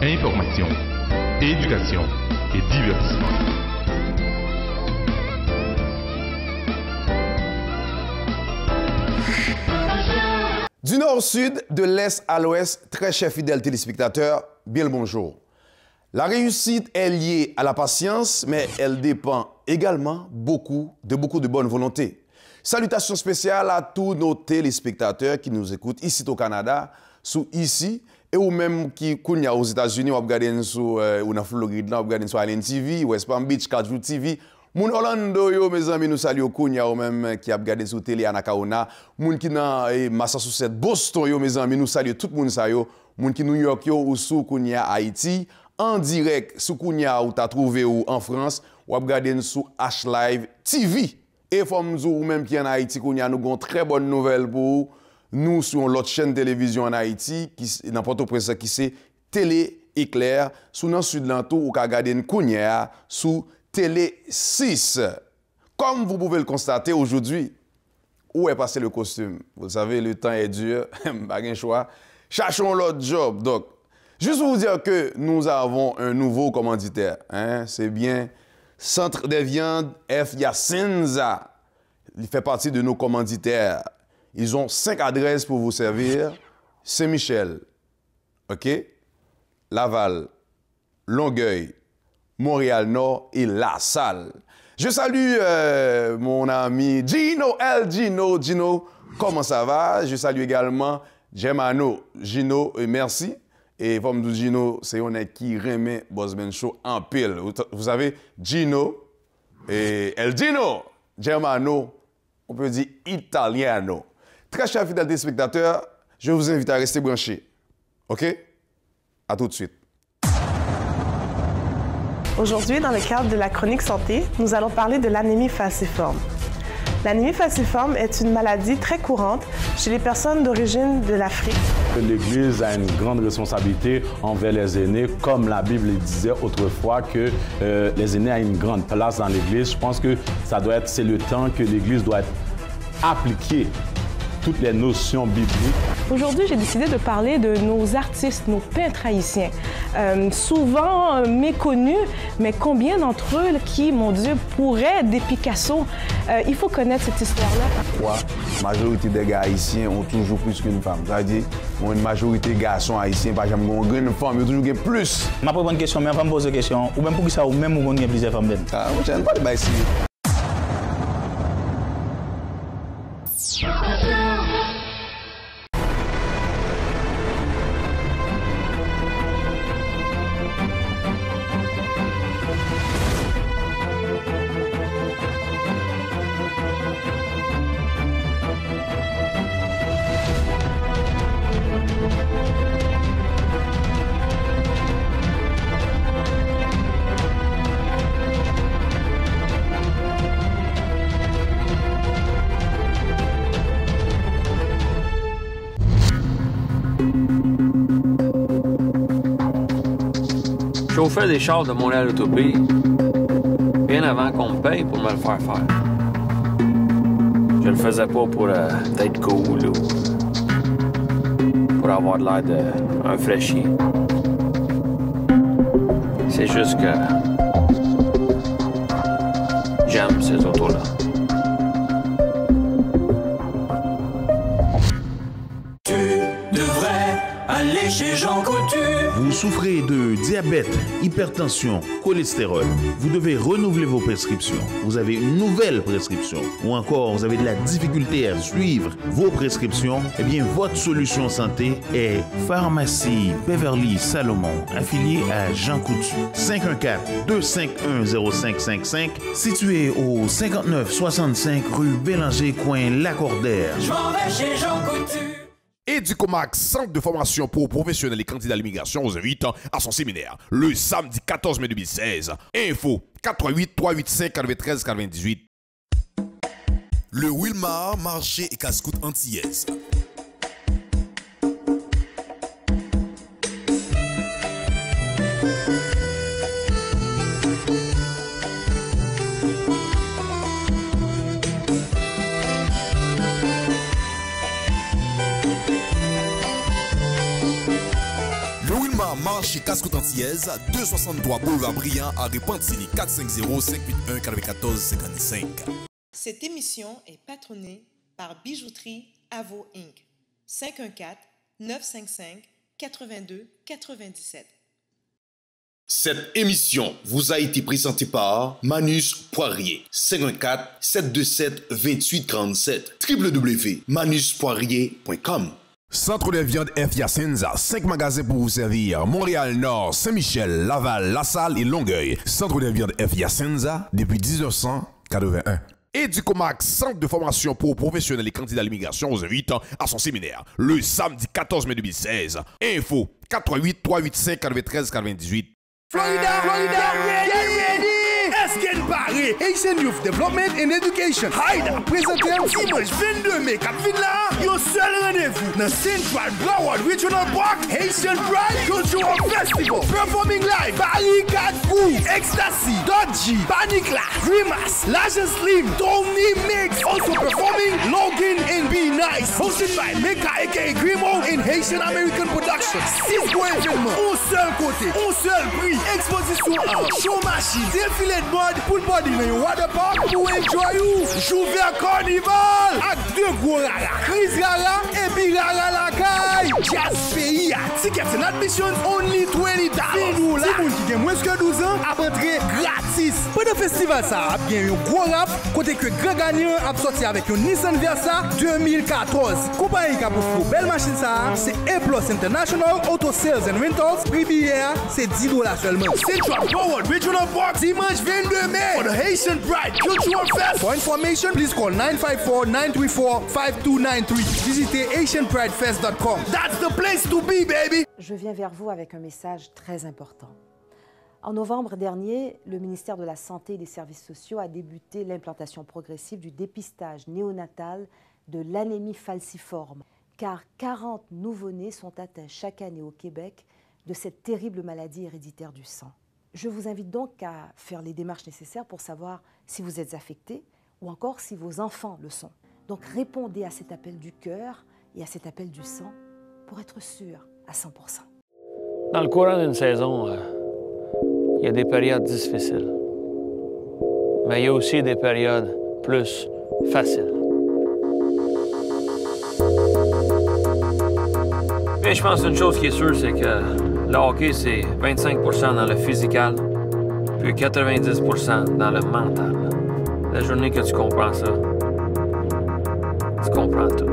information, éducation et divertissement. Du nord au sud, de l'est à l'ouest, très chers fidèles téléspectateurs, bien le bonjour. La réussite est liée à la patience, mais elle dépend également beaucoup de bonne volonté. Salutations spéciales à tous nos téléspectateurs qui nous écoutent ici au Canada, sous ici, et ou même qui sont aux États-Unis, ou regardent sur la Floride, ou regardent sur Island TV, West Palm Beach, Cajun TV. Moun Orlando yo, mes amis, nous saluons Kounia ou même qui a regardé sur télé à Nakaona. Moun qui dans Massachusetts, Boston yo, mes amis, nous saluons tout le monde ça yo. Moun qui New York yo ou sous Kounia Haïti. En direct, sous Kounia ou t'as trouvé ou en France, ou a regardé sur H-Live TV. Et comme ou même qui en Haïti, Kounia, nous avons très bonne nouvelle pour nous sur l'autre chaîne de télévision en Haïti, qui dans Port-au-Prince, qui c'est Télé Éclair. Sous dans Sud Lanto, ou qu'a regardé Kounia sous Télé 6. Comme vous pouvez le constater aujourd'hui, où est passé le costume? Vous savez, le temps est dur, pas de choix. Cherchons l'autre job. Donc, juste pour vous dire que nous avons un nouveau commanditaire. Hein? C'est bien Centre des viandes F. Yacinza. Il fait partie de nos commanditaires. Ils ont 5 adresses pour vous servir. Saint-Michel, OK? Laval, Longueuil, Montréal-Nord et La Salle. Je salue mon ami Gino, Gino, comment ça va? Je salue également Germano, Gino, merci. Et comme dit Gino, c'est un qui remet Bosman Show en pile. Vous savez, Gino et El Gino, Germano, on peut dire Italiano. Très chers fidèles téléspectateurs, je vous invite à rester branchés. OK? À tout de suite. Aujourd'hui, dans le cadre de la chronique santé, nous allons parler de l'anémie falciforme. L'anémie falciforme est une maladie très courante chez les personnes d'origine de l'Afrique. L'Église a une grande responsabilité envers les aînés, comme la Bible disait autrefois que les aînés ont une grande place dans l'Église. Je pense que c'est le temps que l'Église doit appliquer toutes les notions bibliques. Aujourd'hui, j'ai décidé de parler de nos artistes, nos peintres haïtiens. Souvent méconnus, mais combien d'entre eux qui, mon Dieu, pourraient des Picasso? Il faut connaître cette histoire-là. Pourquoi la majorité des gars haïtiens ont toujours plus qu'une femme? C'est-à-dire, une majorité des garçons haïtiens, par exemple, ont une femme, ils ont toujours plus. Je ne vais pas une question, mais avant de poser une question, ou même pour ça, ou même où on a plusieurs femmes. Ah, je ne sais pas ici. Chauffeur des chars de Montréal Autobé, bien avant qu'on me paye pour me le faire faire. Je le faisais pas pour être cool ou pour avoir l'air d'un fraîchier. C'est juste que j'aime ces autos-là. Tu devrais aller chez Jean Coutu. Vous souffrez de diabète, hypertension, cholestérol. Vous devez renouveler vos prescriptions. Vous avez une nouvelle prescription. Ou encore, vous avez de la difficulté à suivre vos prescriptions. Eh bien, votre solution santé est Pharmacie Beverly Salomon, affiliée à Jean Coutu. 514-251-0555, situé au 5965 rue Bélanger, coin Lacordaire. Je m'en vais chez Jean Coutu. Educomax, centre de formation pour professionnels et candidats à l'immigration, vous invite à son séminaire le samedi 14 mai 2016. Info 438-385-93-98. Le Wilmar, marché et casse-coute antillaise. marché Cascoute Antillaise, 263 boulevard Briand à Repentigny, 450-581-94-55. Cette émission est patronnée par Bijouterie Avo Inc. 514-955-82-97. Cette émission vous a été présentée par Manus Poirier. 514-727-2847. www.manuspoirier.com. Centre de viande F. Yacenza, 5 magasins pour vous servir. Montréal Nord, Saint-Michel, Laval, La Salle et Longueuil. Centre de viande F. Yacenza depuis 1981. Educomax, centre de formation pour professionnels et candidats à l'immigration, vous invite à son séminaire le samedi 14 mai 2016. Info 88 385 93 98. Florida, get ready! Esken Paris, Haitian Youth Development and Education. Haïda, présenté un dimanche 22 mai, Cap Villa, yon seul rendez-vous dans Central Broward Regional Park, Haitian Pride Cultural Festival. Performing live, Paris 4 Kou, Ecstasy, Dodgy, Panicla, Grimace, Laja Slim, Tony Mix. Also performing Logan and Be Nice. Hosted by Mecca aka Grimo and Haitian American Productions. 6 gros événements, un seul côté, un seul prix. Exposition en show machine, défilé de mode pour le body dans un waterpark pour enjoy you. Jouver carnival avec 2 gros rara, Chris Rara et puis Rara la caille. Jazz pays, tickets and admission only $20. Finou là, si vous qui avez moins que 12 ans, à entrer gratis. Pendant le festival, ça a bien un gros rap, côté que grand gagnant a sorti avec un Nissan Versa 2014. Compagnie qui a pour belle machine, ça c'est A+ International Auto Sales and Rentals. Prix billet, c'est $10 seulement. Central Broward Regional Park, dimanche 22 mai for the Haitian Pride Cultural Fest. For information, please call 954-934-5293. Visitez HaitianPrideFest.com. That's the place to be, baby. Je viens vers vous avec un message très important. En novembre dernier, le ministère de la Santé et des Services sociaux a débuté l'implantation progressive du dépistage néonatal de l'anémie falciforme, car 40 nouveau-nés sont atteints chaque année au Québec de cette terrible maladie héréditaire du sang. Je vous invite donc à faire les démarches nécessaires pour savoir si vous êtes affecté ou encore si vos enfants le sont. Donc répondez à cet appel du cœur et à cet appel du sang pour être sûr à 100%. Dans le courant d'une saison, il y a des périodes difficiles. Mais il y a aussi des périodes plus faciles. Mais je pense qu'une chose qui est sûre, c'est que le hockey, c'est 25% dans le physical, puis 90% dans le mental. La journée que tu comprends ça, tu comprends tout.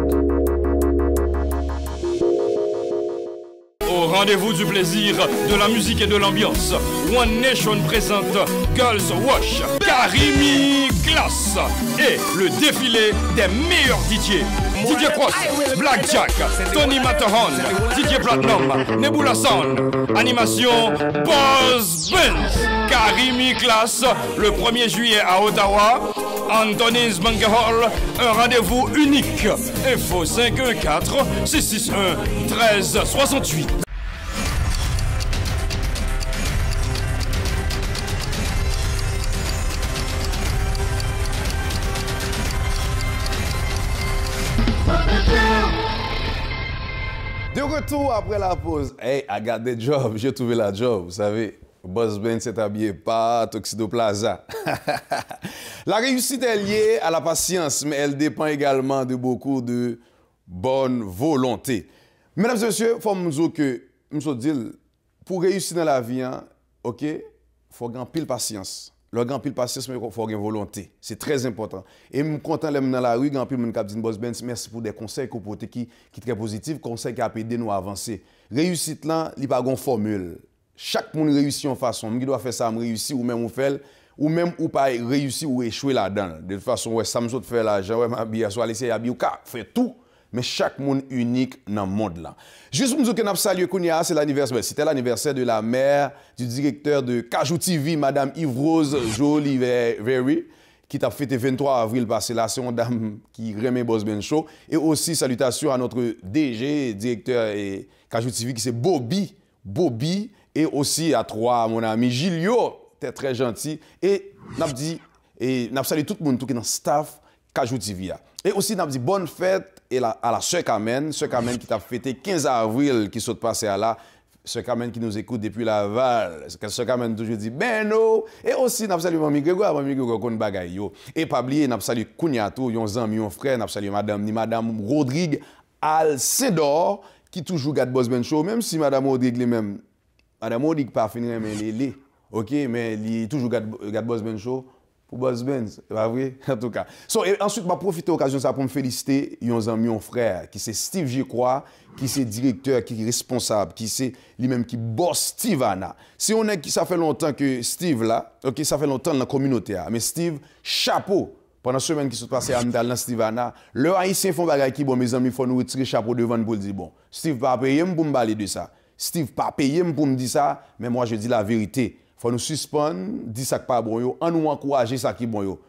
Au rendez-vous du plaisir, de la musique et de l'ambiance, One Nation présente Girls Wash, Karimi Glass et le défilé des meilleurs DJ. DJ Cross, Blackjack, Tony Matterhorn, DJ Platinum, Nebula Sound, animation Buzz Benz. Karimi Glass, le 1er juillet à Ottawa, Anthony's Banquet Hall, un rendez-vous unique. Info 514-661-1368. De retour après la pause. Hey, I got the job. J'ai trouvé la job. Vous savez, Boss Ben s'est habillé pas Tuxedo Plaza. La réussite est liée à la patience, mais elle dépend également de beaucoup de bonne volonté. Mesdames et messieurs, il faut nous dire que, pour réussir dans la vie, ok, il faut gagner pile patience. Le grand pile patience, mais il faut avoir volonté. C'est très important. Et je suis content d'être dans la rue, grand pile de dit Boss Ben, merci pour des conseils que vous portez qui sont très positifs, conseils qui ont aidé nous à avancer. Réussite là, il n'y a pas de formule. Chaque monde réussit en façon. Moi qui dois faire ça, je réussis, ou même on fait, ou même ou pas réussir ou échouer là-dedans. De toute façon, ouais, ça me saute faire l'argent, ouais, m'habiller, soit laisser habiller ou faire tout. Mais chaque monde unique dans le monde là. Juste pour nous dire que nous saluons Kounia, c'est l'anniversaire. C'était l'anniversaire de la mère du directeur de Cajou TV, Madame Yves-Rose Jolie-Very, qui t'a fêté 23 avril passé là. C'est une dame qui remet Boss Ben Show. Et aussi, salutations à notre DG, directeur et Cajou TV, qui c'est Bobby. Et aussi à toi, mon ami Gilio, t'es très gentil. Et nous saluons tout le monde qui est dans le staff Cajou TV. Et aussi, nous dit bonne fête à la Sœur Carmen qui t'a fêté 15 avril qui saute passé à là. ce Carmen qui nous écoute depuis Laval, ce Carmen toujours dit ben non, et aussi n'a salué Mami Grégoire kon bagay yo. Et pas oublier n'a salué Kouniato, yon zami, yon frère, n'a salué madame Rodrigue Alcedor qui toujours garde Boss Ben Show, même si madame Rodrigue lui-même madame Rodrigue pas finir mais les OK, mais il toujours garde Boss Ben Show. Pour Boss Ben, c'est pas vrai? En tout cas. Et ensuite, je vais profiter de l'occasion pour me féliciter mon frère, qui c'est Steve Jekrois, qui c'est directeur, qui est responsable, qui c'est lui-même qui bosse Stivana. Si on est qui ça fait longtemps que Steve là, OK, ça fait longtemps dans la communauté, mais Steve, chapeau. Pendant la semaine qui s'est passée à Mdal dans Stivana, le haïtien font bagay qui bon, mes amis, il faut nous retirer chapeau devant pour dire bon, Steve pas payé pour me parler de ça. Steve pas payé pour me dire ça, mais moi je dis la vérité. Faut nous suspendre, dire ça qui pas bon yo, en nous encourager ça qui bon yo.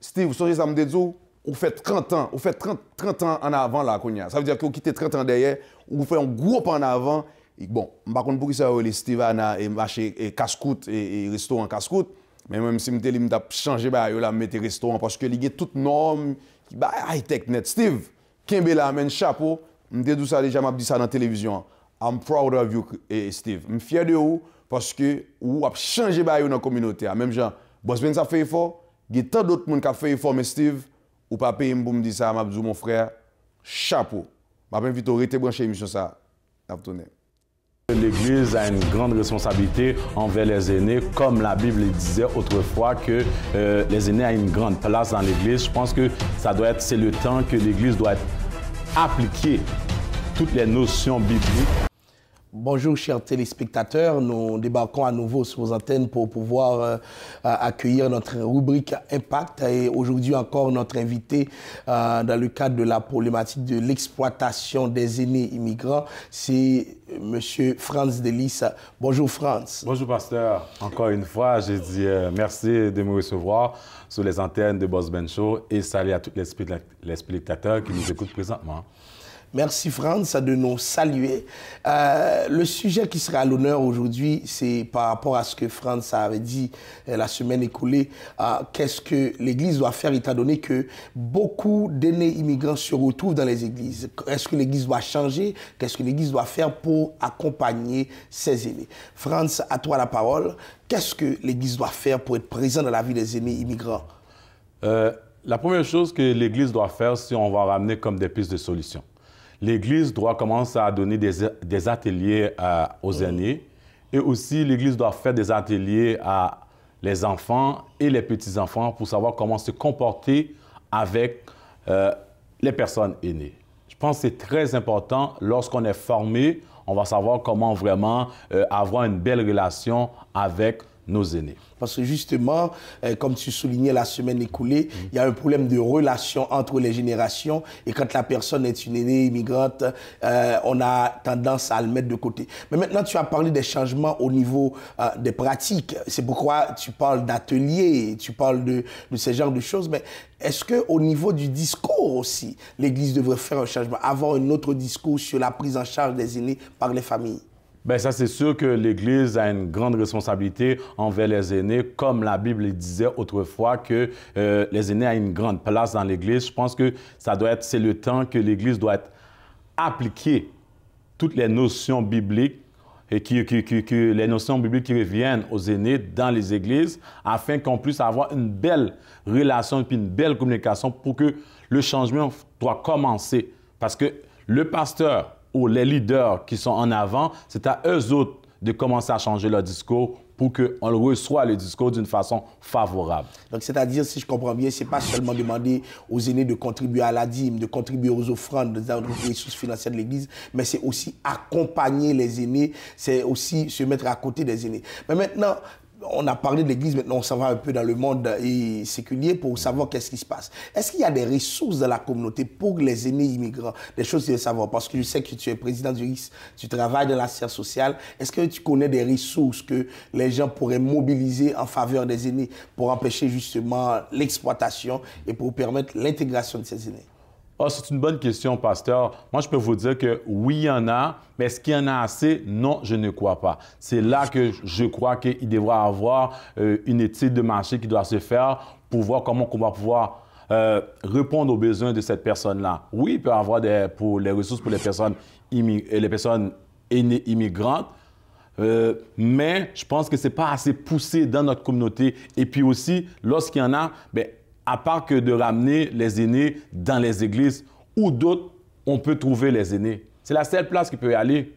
Steve, vous ça me dit vous faites 30 ans, vous faites 30 ans en avant là Konya. Ça veut dire que vous quittez 30 ans derrière, vous faites un gros pas en avant. Et bon, par contre pour qui ça les Stivana et marché et casse-croûte et restaurant casse-croûte, mais même si m'était li changer ba yo là mettre restaurant parce que il y a toute norme qui ba high tech net. Steve, Kembe la men chapeau, m'était dit ça déjà m'a dit ça dans la télévision. I'm proud of you Steve. Je suis fier de vous. Parce que vous avez changé dans la communauté. Même gens, Boss Ben ça fait effort, il y a tant d'autres gens qui ont fait effort, mais Steve, ou pas payer pour me dire ça, je dis mon frère, chapeau. Je vais inviter à rester branché l'émission ça. L'Église a une grande responsabilité envers les aînés, comme la Bible disait autrefois que les aînés ont une grande place dans l'Église. Je pense que c'est le temps que l'Église doit appliquer toutes les notions bibliques. Bonjour chers téléspectateurs, nous débarquons à nouveau sur vos antennes pour pouvoir accueillir notre rubrique Impact et aujourd'hui encore notre invité dans le cadre de la problématique de l'exploitation des aînés immigrants, c'est M. Franz Delis. Bonjour Franz. Bonjour pasteur, encore une fois je dis merci de me recevoir sur les antennes de Boss Ben Show et salut à tous les spectateurs qui nous écoutent présentement. Merci Franz de nous saluer. Le sujet qui sera à l'honneur aujourd'hui, c'est par rapport à ce que Franz avait dit la semaine écoulée. Qu'est-ce que l'Église doit faire étant donné que beaucoup d'aînés immigrants se retrouvent dans les églises? Est-ce que l'Église doit changer? Qu'est-ce que l'Église doit faire pour accompagner ces aînés? Franz, à toi la parole. Qu'est-ce que l'Église doit faire pour être présent dans la vie des aînés immigrants? La première chose que l'Église doit faire, si on va ramener comme des pistes de solutions, l'Église doit commencer à donner des ateliers aux aînés et aussi l'Église doit faire des ateliers à les enfants et les petits-enfants pour savoir comment se comporter avec les personnes aînées. Je pense que c'est très important, lorsqu'on est formé, on va savoir comment vraiment avoir une belle relation avec nos aînés. Parce que justement, comme tu soulignais la semaine écoulée, il y a un problème de relation entre les générations et quand la personne est une aînée immigrante, on a tendance à le mettre de côté. Mais maintenant, tu as parlé des changements au niveau des pratiques. C'est pourquoi tu parles d'ateliers, tu parles de ce genre de choses. Mais est-ce qu'au niveau du discours aussi, l'Église devrait faire un changement, avoir un autre discours sur la prise en charge des aînés par les familles? Bien, ça, c'est sûr que l'Église a une grande responsabilité envers les aînés, comme la Bible disait autrefois que les aînés ont une grande place dans l'Église. Je pense que c'est le temps que l'Église doit appliquer toutes les notions bibliques et les notions bibliques qui reviennent aux aînés dans les églises, afin qu'on puisse avoir une belle relation et puis une belle communication pour que le changement doit commencer. Parce que le pasteur ou les leaders qui sont en avant, c'est à eux autres de commencer à changer leur discours pour qu'on reçoive le discours d'une façon favorable. Donc, c'est-à-dire, si je comprends bien, ce n'est pas seulement demander aux aînés de contribuer à la dîme, de contribuer aux offrandes, aux ressources financières de l'Église, mais c'est aussi accompagner les aînés, c'est aussi se mettre à côté des aînés. Mais maintenant, on a parlé de l'Église, maintenant on s'en va un peu dans le monde séculier pour savoir qu'est-ce qui se passe. Est-ce qu'il y a des ressources dans la communauté pour les aînés immigrants? Des choses qu'il faut savoir, parce que je sais que tu es président du RIS, tu travailles dans la sphère sociale. Est-ce que tu connais des ressources que les gens pourraient mobiliser en faveur des aînés pour empêcher justement l'exploitation et pour permettre l'intégration de ces aînés? Oh, c'est une bonne question, pasteur. Moi, je peux vous dire que oui, il y en a, mais est-ce qu'il y en a assez? Non, je ne crois pas. C'est là que je crois qu'il devrait y avoir une étude de marché qui doit se faire pour voir comment on va pouvoir répondre aux besoins de cette personne-là. Oui, il peut y avoir pour les ressources pour les personnes aînées immigrantes, mais je pense que ce n'est pas assez poussé dans notre communauté. Et puis aussi, lorsqu'il y en a, ben, à part que de ramener les aînés dans les églises ou d'autres, on peut trouver les aînés. C'est la seule place qui peut y aller.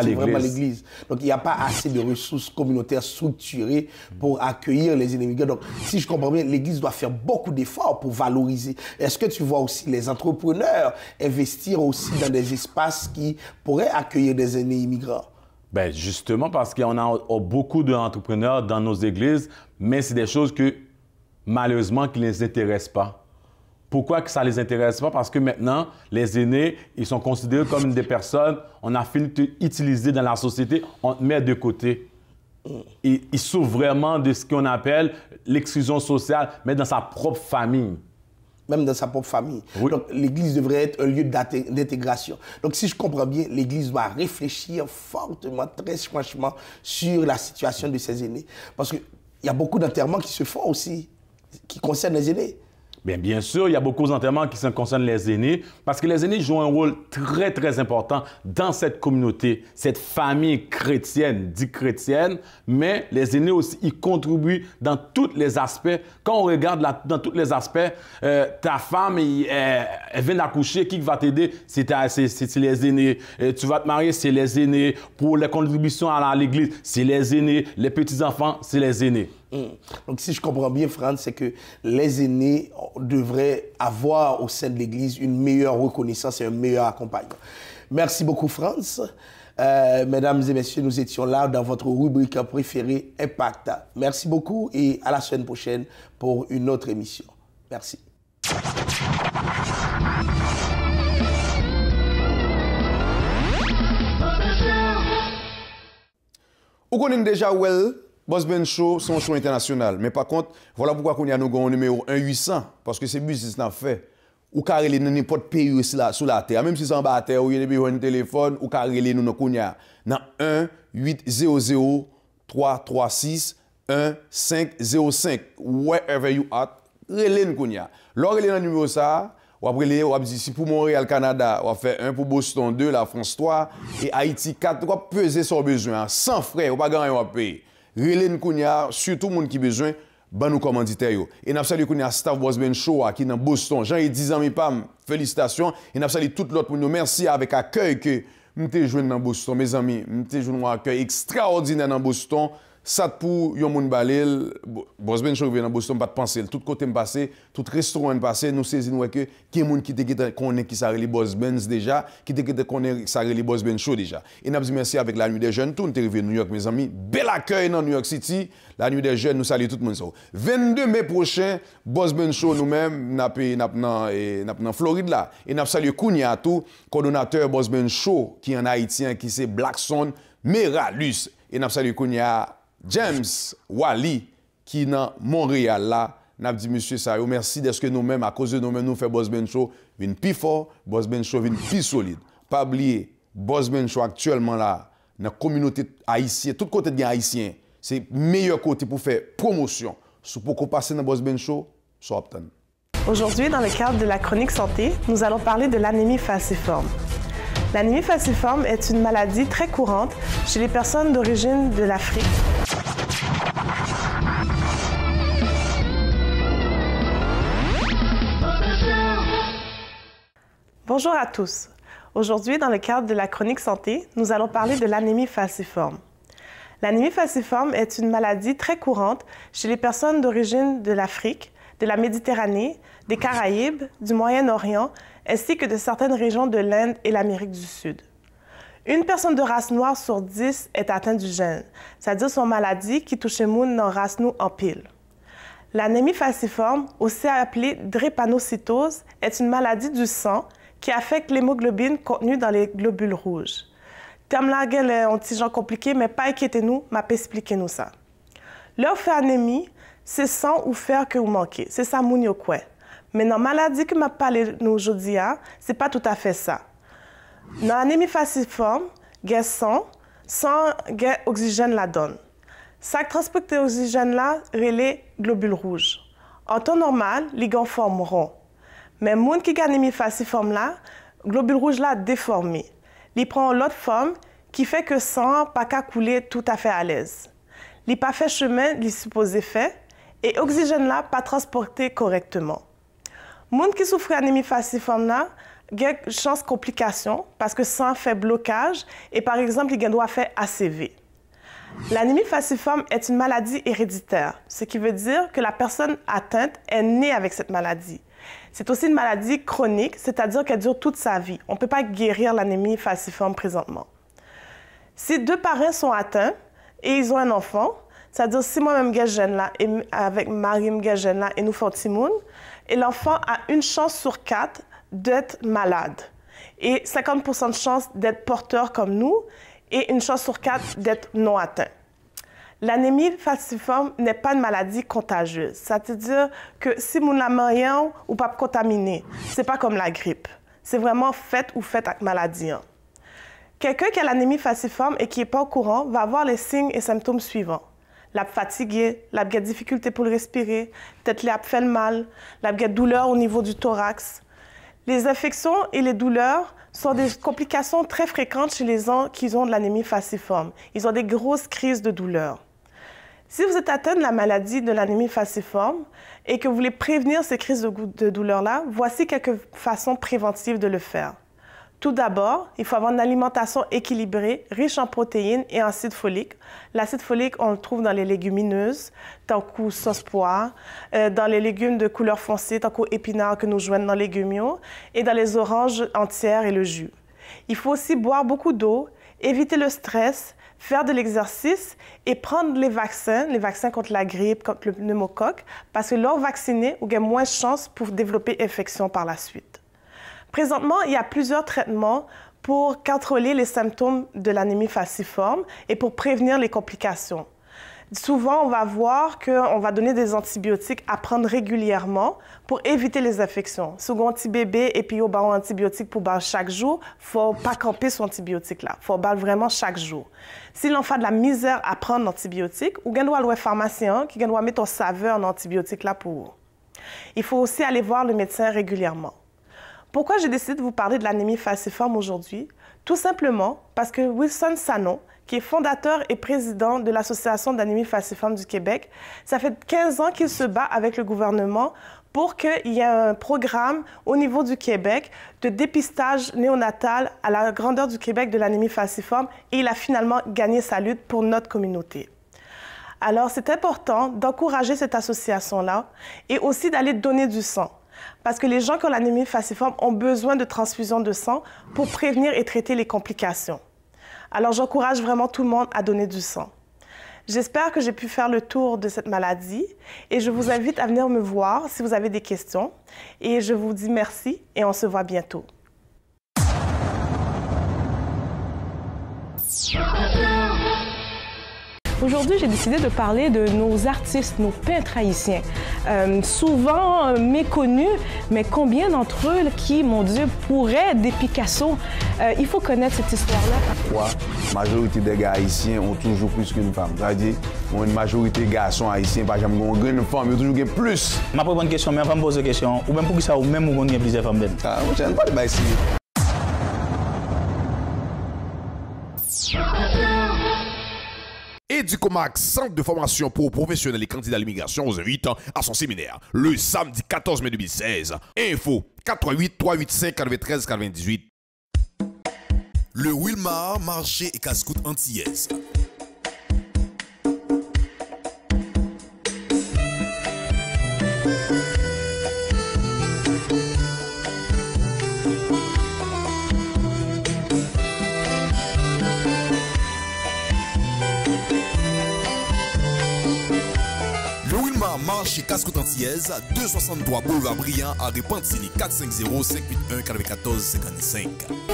C'est vraiment l'église. Donc, il n'y a pas assez de ressources communautaires structurées pour accueillir les immigrés. Donc, si je comprends bien, l'église doit faire beaucoup d'efforts pour valoriser. Est-ce que tu vois aussi les entrepreneurs investir aussi dans des espaces qui pourraient accueillir des aînés immigrants? Ben justement, parce qu'on a beaucoup d'entrepreneurs dans nos églises, mais c'est des choses que, malheureusement, qui ne les intéressent pas. Pourquoi que ça ne les intéresse pas? Parce que maintenant, les aînés, ils sont considérés comme des personnes, on a fini d'utiliser dans la société, on te met de côté. Ils souffrent vraiment de ce qu'on appelle l'exclusion sociale, mais dans sa propre famille. Même dans sa propre famille. Oui. Donc, l'Église devrait être un lieu d'intégration. Donc, si je comprends bien, l'Église doit réfléchir fortement, très franchement, sur la situation de ses aînés. Parce qu'il y a beaucoup d'enterrements qui se font aussi, qui concernent les aînés. Bien sûr, il y a beaucoup d'enterrements qui concernent les aînés parce que les aînés jouent un rôle très, très important dans cette communauté, cette famille chrétienne, dit chrétienne, mais les aînés aussi, ils contribuent dans tous les aspects. Quand on regarde dans tous les aspects, ta femme, elle vient d'accoucher, qui va t'aider? C'est les aînés. Tu vas te marier, c'est les aînés. Pour les contributions à l'église, c'est les aînés. Les petits-enfants, c'est les aînés. Donc, si je comprends bien, Franz, c'est que les aînés devraient avoir au sein de l'Église une meilleure reconnaissance et un meilleur accompagnement. Merci beaucoup, Franz. Mesdames et messieurs, nous étions là dans votre rubrique préférée, Impact. Merci beaucoup et à la semaine prochaine pour une autre émission. Merci. Vous connaissez déjà Boss Ben Show, c'est un show international. Mais par contre, voilà pourquoi on a un numéro 1-800. Parce que c'est business qu'on fait. Ou carrément dans n'importe pays sur la terre. Même si c'est en bas à terre, ou il y a un téléphone, ou carrément nous dans 1-800-336-1505. Wherever you are, relève nous. Lors relève dans numéro ça, ou après on dit si pour Montréal, Canada, on va faire 1 pour Boston, 2 la France 3 et Haïti 4. On va peser son besoin sans frais, on va pas gagner à payer. Relève Kounia, surtout les gens qui ont besoin, ban nous commanditaires. Et nous saluons Kounia Staff Boss Ben Show qui est dans Boston. Jean-Yves 10 ans, pam, félicitations. Et nous saluons tout l'autre pour nous. Merci avec l'accueil que nous avons joué dans Boston, mes amis. Nous avons joué un accueil extraordinaire dans Boston. Ça pour yon moun balel, Boss Ben Show vient dans Boston, pas de penser. Tout côté me passé, tout restaurant me passé, nous saisissons que qui moun qui te connaît qui ça les Boss Benz déjà, qui te connaît ça les Boss Ben Show déjà. Et nous dit merci avec la nuit des jeunes, tout nous arrivé New York mes amis. Bel accueil dans New York City, la nuit des jeunes, nous saluons tout le monde. 22 mai prochain, Boss Ben Show nous-mêmes n'a dans Floride là. Et nous saluons Kounia tout, coordonnateur Boss Ben Show qui est en haïtien qui c'est Blackson Meralus. Et nous saluons Kounia James Wally, qui est dans Montréal, là, n'a dit monsieur Sayo, merci d'être que nous-mêmes, à cause de nous-mêmes, nous faisons Boss Ben Show, une plus fort, Boss Ben Show, une plus solide. Pas oublier, Boss Ben Show actuellement là, dans la communauté haïtienne, tout côté de haïtien, c'est le meilleur côté pour faire promotion. Si pour qu'on passe dans Boss Ben Show, ça obtient. Aujourd'hui, dans le cadre de la chronique santé, nous allons parler de l'anémie falciforme. L'anémie falciforme est une maladie très courante chez les personnes d'origine de l'Afrique. Bonjour à tous. Aujourd'hui, dans le cadre de la chronique santé, nous allons parler de l'anémie falciforme. L'anémie falciforme est une maladie très courante chez les personnes d'origine de l'Afrique, de la Méditerranée, des Caraïbes, du Moyen-Orient, ainsi que de certaines régions de l'Inde et l'Amérique du Sud. Une personne de race noire sur 10 est atteinte du gène, c'est-à-dire son maladie qui touche les gens dans race nous en pile. L'anémie falciforme, aussi appelée drépanocytose, est une maladie du sang qui affecte l'hémoglobine contenue dans les globules rouges. Terme là, c'est un petit genre compliqué, mais pas inquiétez-nous, m'a expliqué nous ça. Leur fait anémie, c'est sang ou fer que vous manquez, c'est ça moun yo kwe. Mais dans la maladie que m'a parlé nous aujourd'hui, c'est pas tout à fait ça. Dans l'anémie falciforme, il y a sang, sans oxygène la donne. Ça transporte l'oxygène là, relais globules rouges. En temps normal, les gants forment rond. Mais les gens qui ont l'anémie falciforme là, globule rouge là déformé. Ils prennent l'autre forme qui fait que sang pas qu'à couler tout à fait à l'aise. Il pas fait chemin, il supposé fait, et l'oxygène là pas transporté correctement. Moun qui souffre d'anémie falciforme là, il y a une chance de complication parce que sang fait blocage et par exemple, il doit faire ACV. L'anémie falciforme est une maladie héréditaire, ce qui veut dire que la personne atteinte est née avec cette maladie. C'est aussi une maladie chronique, c'est-à-dire qu'elle dure toute sa vie. On ne peut pas guérir l'anémie falciforme présentement. Si deux parents sont atteints et ils ont un enfant, c'est-à-dire si moi-même j'ai ce gène-là et avec Marie j'ai ce gène-là et nous faisons Timoun, et l'enfant a une chance sur 4 d'être malade et 50% de chance d'être porteur comme nous et une chance sur 4 d'être non atteint. L'anémie falciforme n'est pas une maladie contagieuse. C'est-à-dire que si vous n'avez rien ou pas contaminé, ce n'est pas comme la grippe. C'est vraiment fait ou fait avec maladie. Quelqu'un qui a l'anémie falciforme et qui n'est pas au courant va avoir les signes et symptômes suivants. La fatigué, la difficulté pour le respirer, peut-être la fait mal, la douleur au niveau du thorax. Les infections et les douleurs sont des complications très fréquentes chez les gens qui ont de l'anémie falciforme. Ils ont des grosses crises de douleur. Si vous êtes atteint de la maladie de l'anémie falciforme et que vous voulez prévenir ces crises de douleur-là, voici quelques façons préventives de le faire. Tout d'abord, il faut avoir une alimentation équilibrée, riche en protéines et en acide folique. L'acide folique, on le trouve dans les légumineuses, tant que sauce poire, dans les légumes de couleur foncée, tant qu'épinards que nous joignons dans les légumiaux, et dans les oranges entières et le jus. Il faut aussi boire beaucoup d'eau, éviter le stress, faire de l'exercice et prendre les vaccins contre la grippe, contre le pneumocoque, parce que lors vacciné, vous avez moins de chances pour développer infection par la suite. Présentement, il y a plusieurs traitements pour contrôler les symptômes de l'anémie falciforme et pour prévenir les complications. Souvent, on va voir qu'on va donner des antibiotiques à prendre régulièrement pour éviter les infections. Si on a un petit bébé et puis on a un antibiotique pour boire chaque jour, il ne faut pas camper sur l'antibiotique là. Il faut boire vraiment chaque jour. Si l'enfant a de la misère à prendre l'antibiotique, ou bien doit aller au pharmacien qui doit mettre en saveur l'antibiotique là pour. Il faut aussi aller voir le médecin régulièrement. Pourquoi j'ai décidé de vous parler de l'anémie falciforme aujourd'hui? Tout simplement parce que Wilson Sanon, qui est fondateur et président de l'Association d'anémie falciforme du Québec, ça fait 15 ans qu'il se bat avec le gouvernement pour qu'il y ait un programme au niveau du Québec de dépistage néonatal à la grandeur du Québec de l'anémie falciforme et il a finalement gagné sa lutte pour notre communauté. Alors, c'est important d'encourager cette association-là et aussi d'aller donner du sang. Parce que les gens qui ont l'anémie falciforme ont besoin de transfusion de sang pour prévenir et traiter les complications. Alors, j'encourage vraiment tout le monde à donner du sang. J'espère que j'ai pu faire le tour de cette maladie et je vous invite à venir me voir si vous avez des questions. Et je vous dis merci et on se voit bientôt. Aujourd'hui, j'ai décidé de parler de nos artistes, nos peintres haïtiens. Souvent méconnus, mais combien d'entre eux qui, mon Dieu, pourraient être des Picasso? Il faut connaître cette histoire-là. Pourquoi la majorité des gars haïtiens ont toujours plus qu'une femme? C'est-à-dire, une majorité des garçons haïtiens, par exemple, ont une femme, ils ont toujours plus. Je pose une question, mais avant de poser une question, ou même pour ça, ou même vous avez plusieurs femmes. Ah, je ne sais pas ici. Educomax, centre de formation pour professionnels et candidats à l'immigration, vous invite à son séminaire le samedi 14 mai 2016. Info 88 385 93 98. Le Wilmar, marché et casse-croûte antillaise. Marché casse-croûte antillaise, 263 boulevard Briand à Repentigny, 450-581-94-55.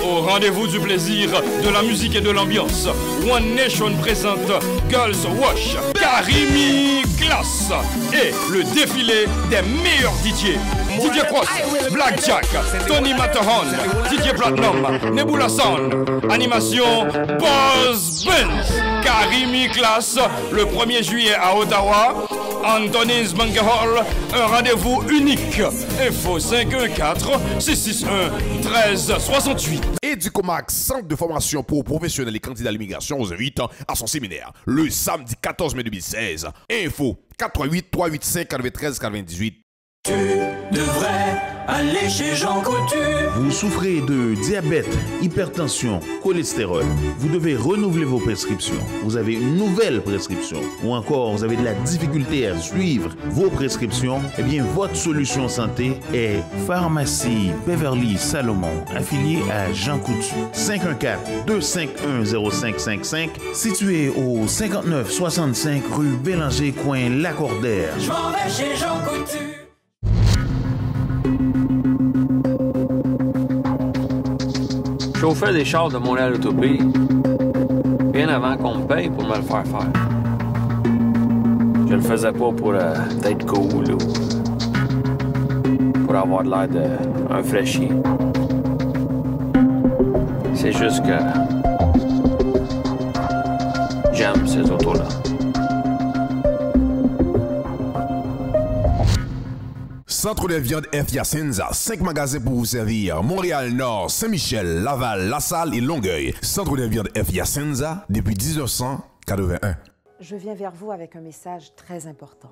Au rendez-vous du plaisir, de la musique et de l'ambiance, One Nation présente Girls Wash, Karimi Class et le défilé des meilleurs DJ. DJ Cross, Blackjack, Tony Matterhorn, DJ Platinum, Nebula Sound, animation Buzz Benz, Karimi Class, le 1er juillet à Ottawa. Anthony's Banquet Hall, un rendez-vous unique. Info 514-661-1368. Educomax, centre de formation pour professionnels et candidats à l'immigration, vous invite à son séminaire le samedi 14 mai 2016. Info 438-385-93-98. Tu devrais aller chez Jean Coutu. Vous souffrez de diabète, hypertension, cholestérol. Vous devez renouveler vos prescriptions. Vous avez une nouvelle prescription. Ou encore, vous avez de la difficulté à suivre vos prescriptions. Eh bien, votre solution santé est Pharmacie Beverly Salomon, affiliée à Jean Coutu. 514-251-0555, situé au 5965 rue Bélanger, coin Lacordaire. Je m'en vais chez Jean Coutu. Chauffeur des chars de Montréal Autopie, bien avant qu'on me paye pour me le faire faire. Je le faisais pas pour être cool ou pour avoir de l'air d'un fraîchier. C'est juste que j'aime ces autos-là. Centre de viande F. Yacenza, 5 magasins pour vous servir. Montréal-Nord, Saint-Michel, Laval, La Salle et Longueuil. Centre de viande F. Yacenza depuis 1981. Je viens vers vous avec un message très important.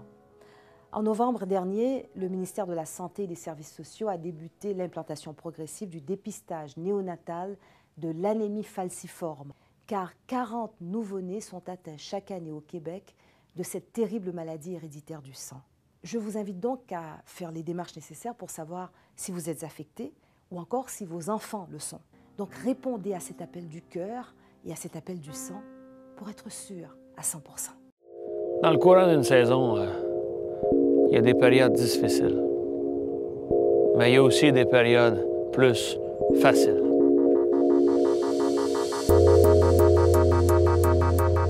En novembre dernier, le ministère de la Santé et des Services sociaux a débuté l'implantation progressive du dépistage néonatal de l'anémie falciforme, car 40 nouveau-nés sont atteints chaque année au Québec de cette terrible maladie héréditaire du sang. Je vous invite donc à faire les démarches nécessaires pour savoir si vous êtes affecté ou encore si vos enfants le sont. Donc répondez à cet appel du cœur et à cet appel du sang pour être sûr à 100%. Dans le courant d'une saison, il y a des périodes difficiles. Mais il y a aussi des périodes plus faciles.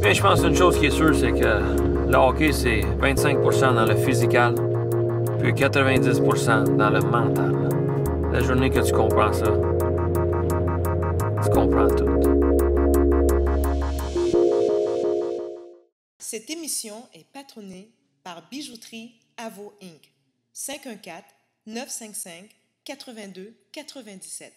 Mais je pense qu'une chose qui est sûre, c'est que le hockey, c'est 25% dans le physical, puis 90% dans le mental. La journée que tu comprends ça, tu comprends tout. Cette émission est patronnée par Bijouterie Avo Inc. 514-955-8297.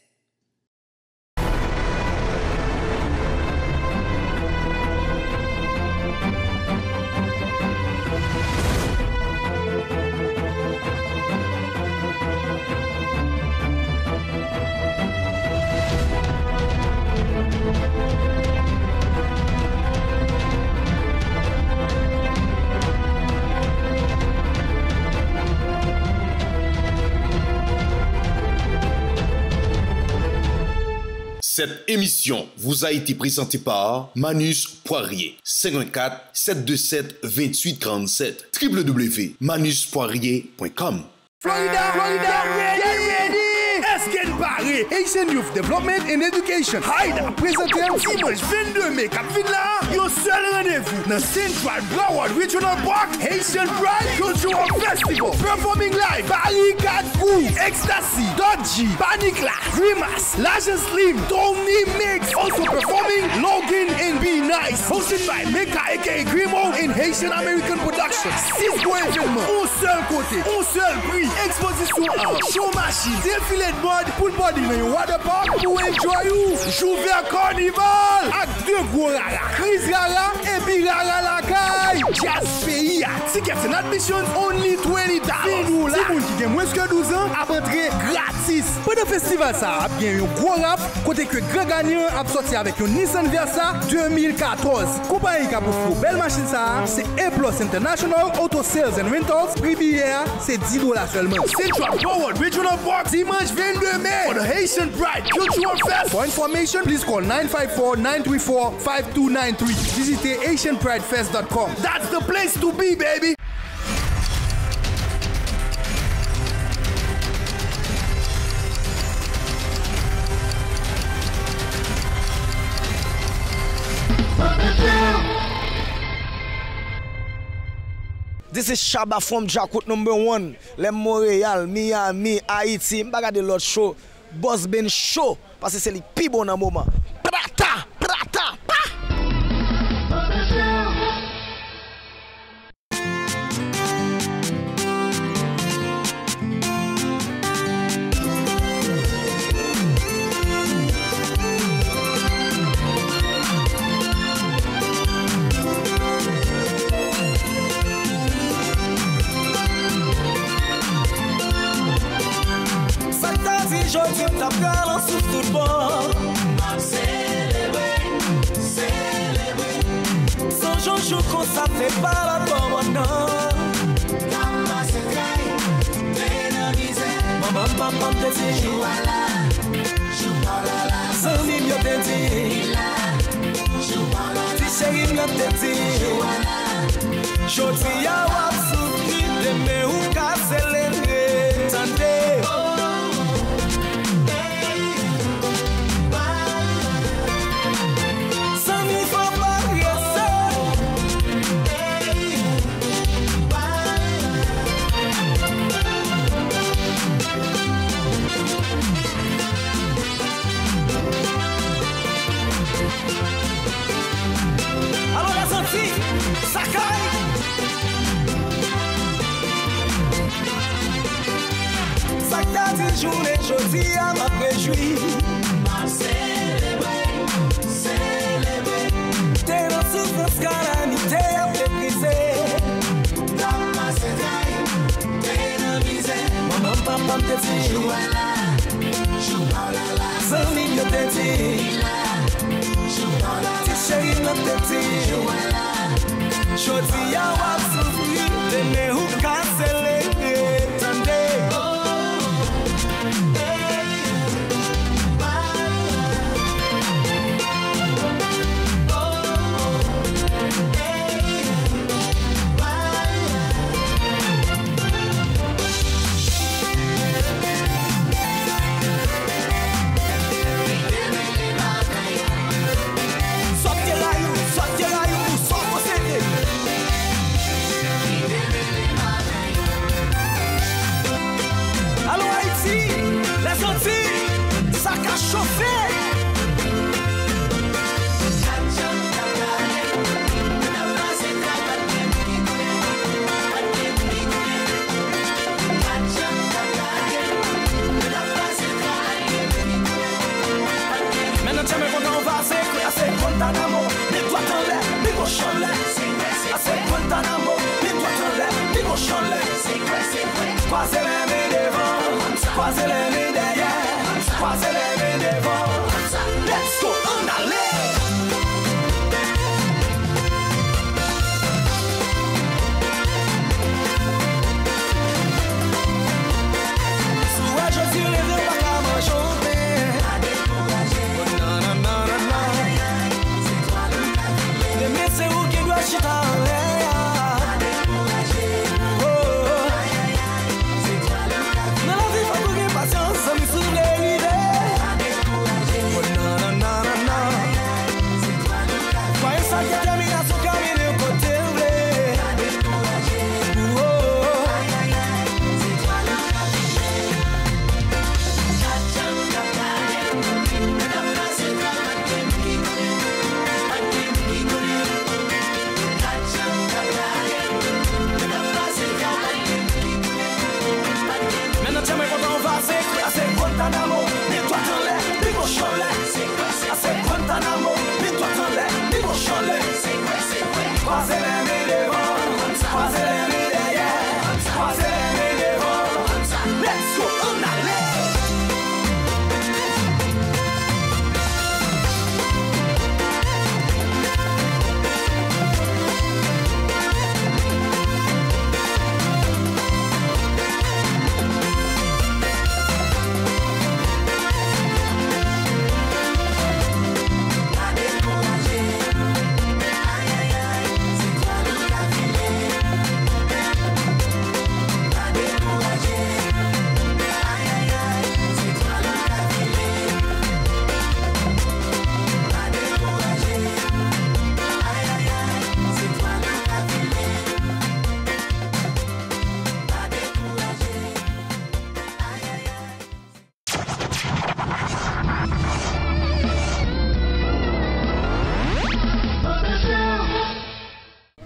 Cette émission vous a été présentée par Manus Poirier. 514-727-2847. www.manuspoirier.com. Florida, get ready! Esken Paris, Haitian Youth Development and Education. Haïda, présenté un dimanche 22 mai, Cap Villa, yon seul rendez-vous dans Central Broward Regional Park, Haitian Pride Cultural Festival. Performing live, Barry 4 Gou, Ecstasy, Dodgy, Panicla, Grimace, Laja Slim, Tony Mix. Also performing Logan and Be Nice. Hosted by Meka aka Grimo and Haitian American Productions. 6 gros événements, un seul côté, un seul prix. Exposition en show machine, défilé de mode pour le body dans water park pour enjoy you. Jouver carnival avec 2 gros rara, Chris Rara et Big Rara la caille. Jazz pays, tickets and admissions only $20. C'est nous là. Si vous qui avez moins que 12 ans, à entrer gratis. Pour le festival ça, a bien un gros rap, côté que grand gagnant a sorti avec un Nissan Versa 2014. Compagnie qui a pour belle machine ça, c'est A+ International Auto Sales and Rentals. Prix billet, c'est $10 seulement. Central Broward Regional Park, dimanche 22 mai for the Haitian Pride Cultural Fest. For information, please call 954-934-5293. Visitez HaitianPrideFest.com. That's the place to be, baby. This is Shaba from Jakut #1. Le Montréal, Miami, Haïti. M'baga de l'autre show. Boss Ben Show. Parce que c'est le plus bon dans le moment. Prata, prata, pa! qu'on ça fait pas la bonne non. Maman te dit sans ligne te dit si chérie me te dit jodi a wap souffrir de me ou casser les nez tendez sans mi faut pas alors la sortie, ça caille. Ça t'a dit journée, jeudi à ma réjouir. Célébrer. T'es dans souffrance, calamité à mépriser. T'es dans misère. Maman, papa te dit. Sans ligne te dit. Chérie, non te dit jodi a wap souffrir de me ou casser les nez tendez ça a chauffé. Maintenant tu me vois on va assez Guantanamo, les doigts en l'air, les gauches en l'air. Assez Guantanamo, les doigts en l'air, les gauches en l'air. Croisez les mains devant, croisez les mains derrière, croisez les mains devant. Let's go, on allait. Soit je suis les deux pas qu'à m'enchanter. Non, non, non, non, non. Mais c'est où qui doit chiter en l'air. Ça me soulève l'idée. Oh non, non, non, non, non. Croyez ça qui termine à son camino côté oublé. Oh, oh, maintenant tiens mais quand on va c'est Guantanamo, les doigts en l'air, les gauches en l'air. C'est Guantanamo, les doigts en l'air, les gauches en l'air. Croisez les mains devant, croisez les mains derrière, croisez les mains devant. Let's go, on allait.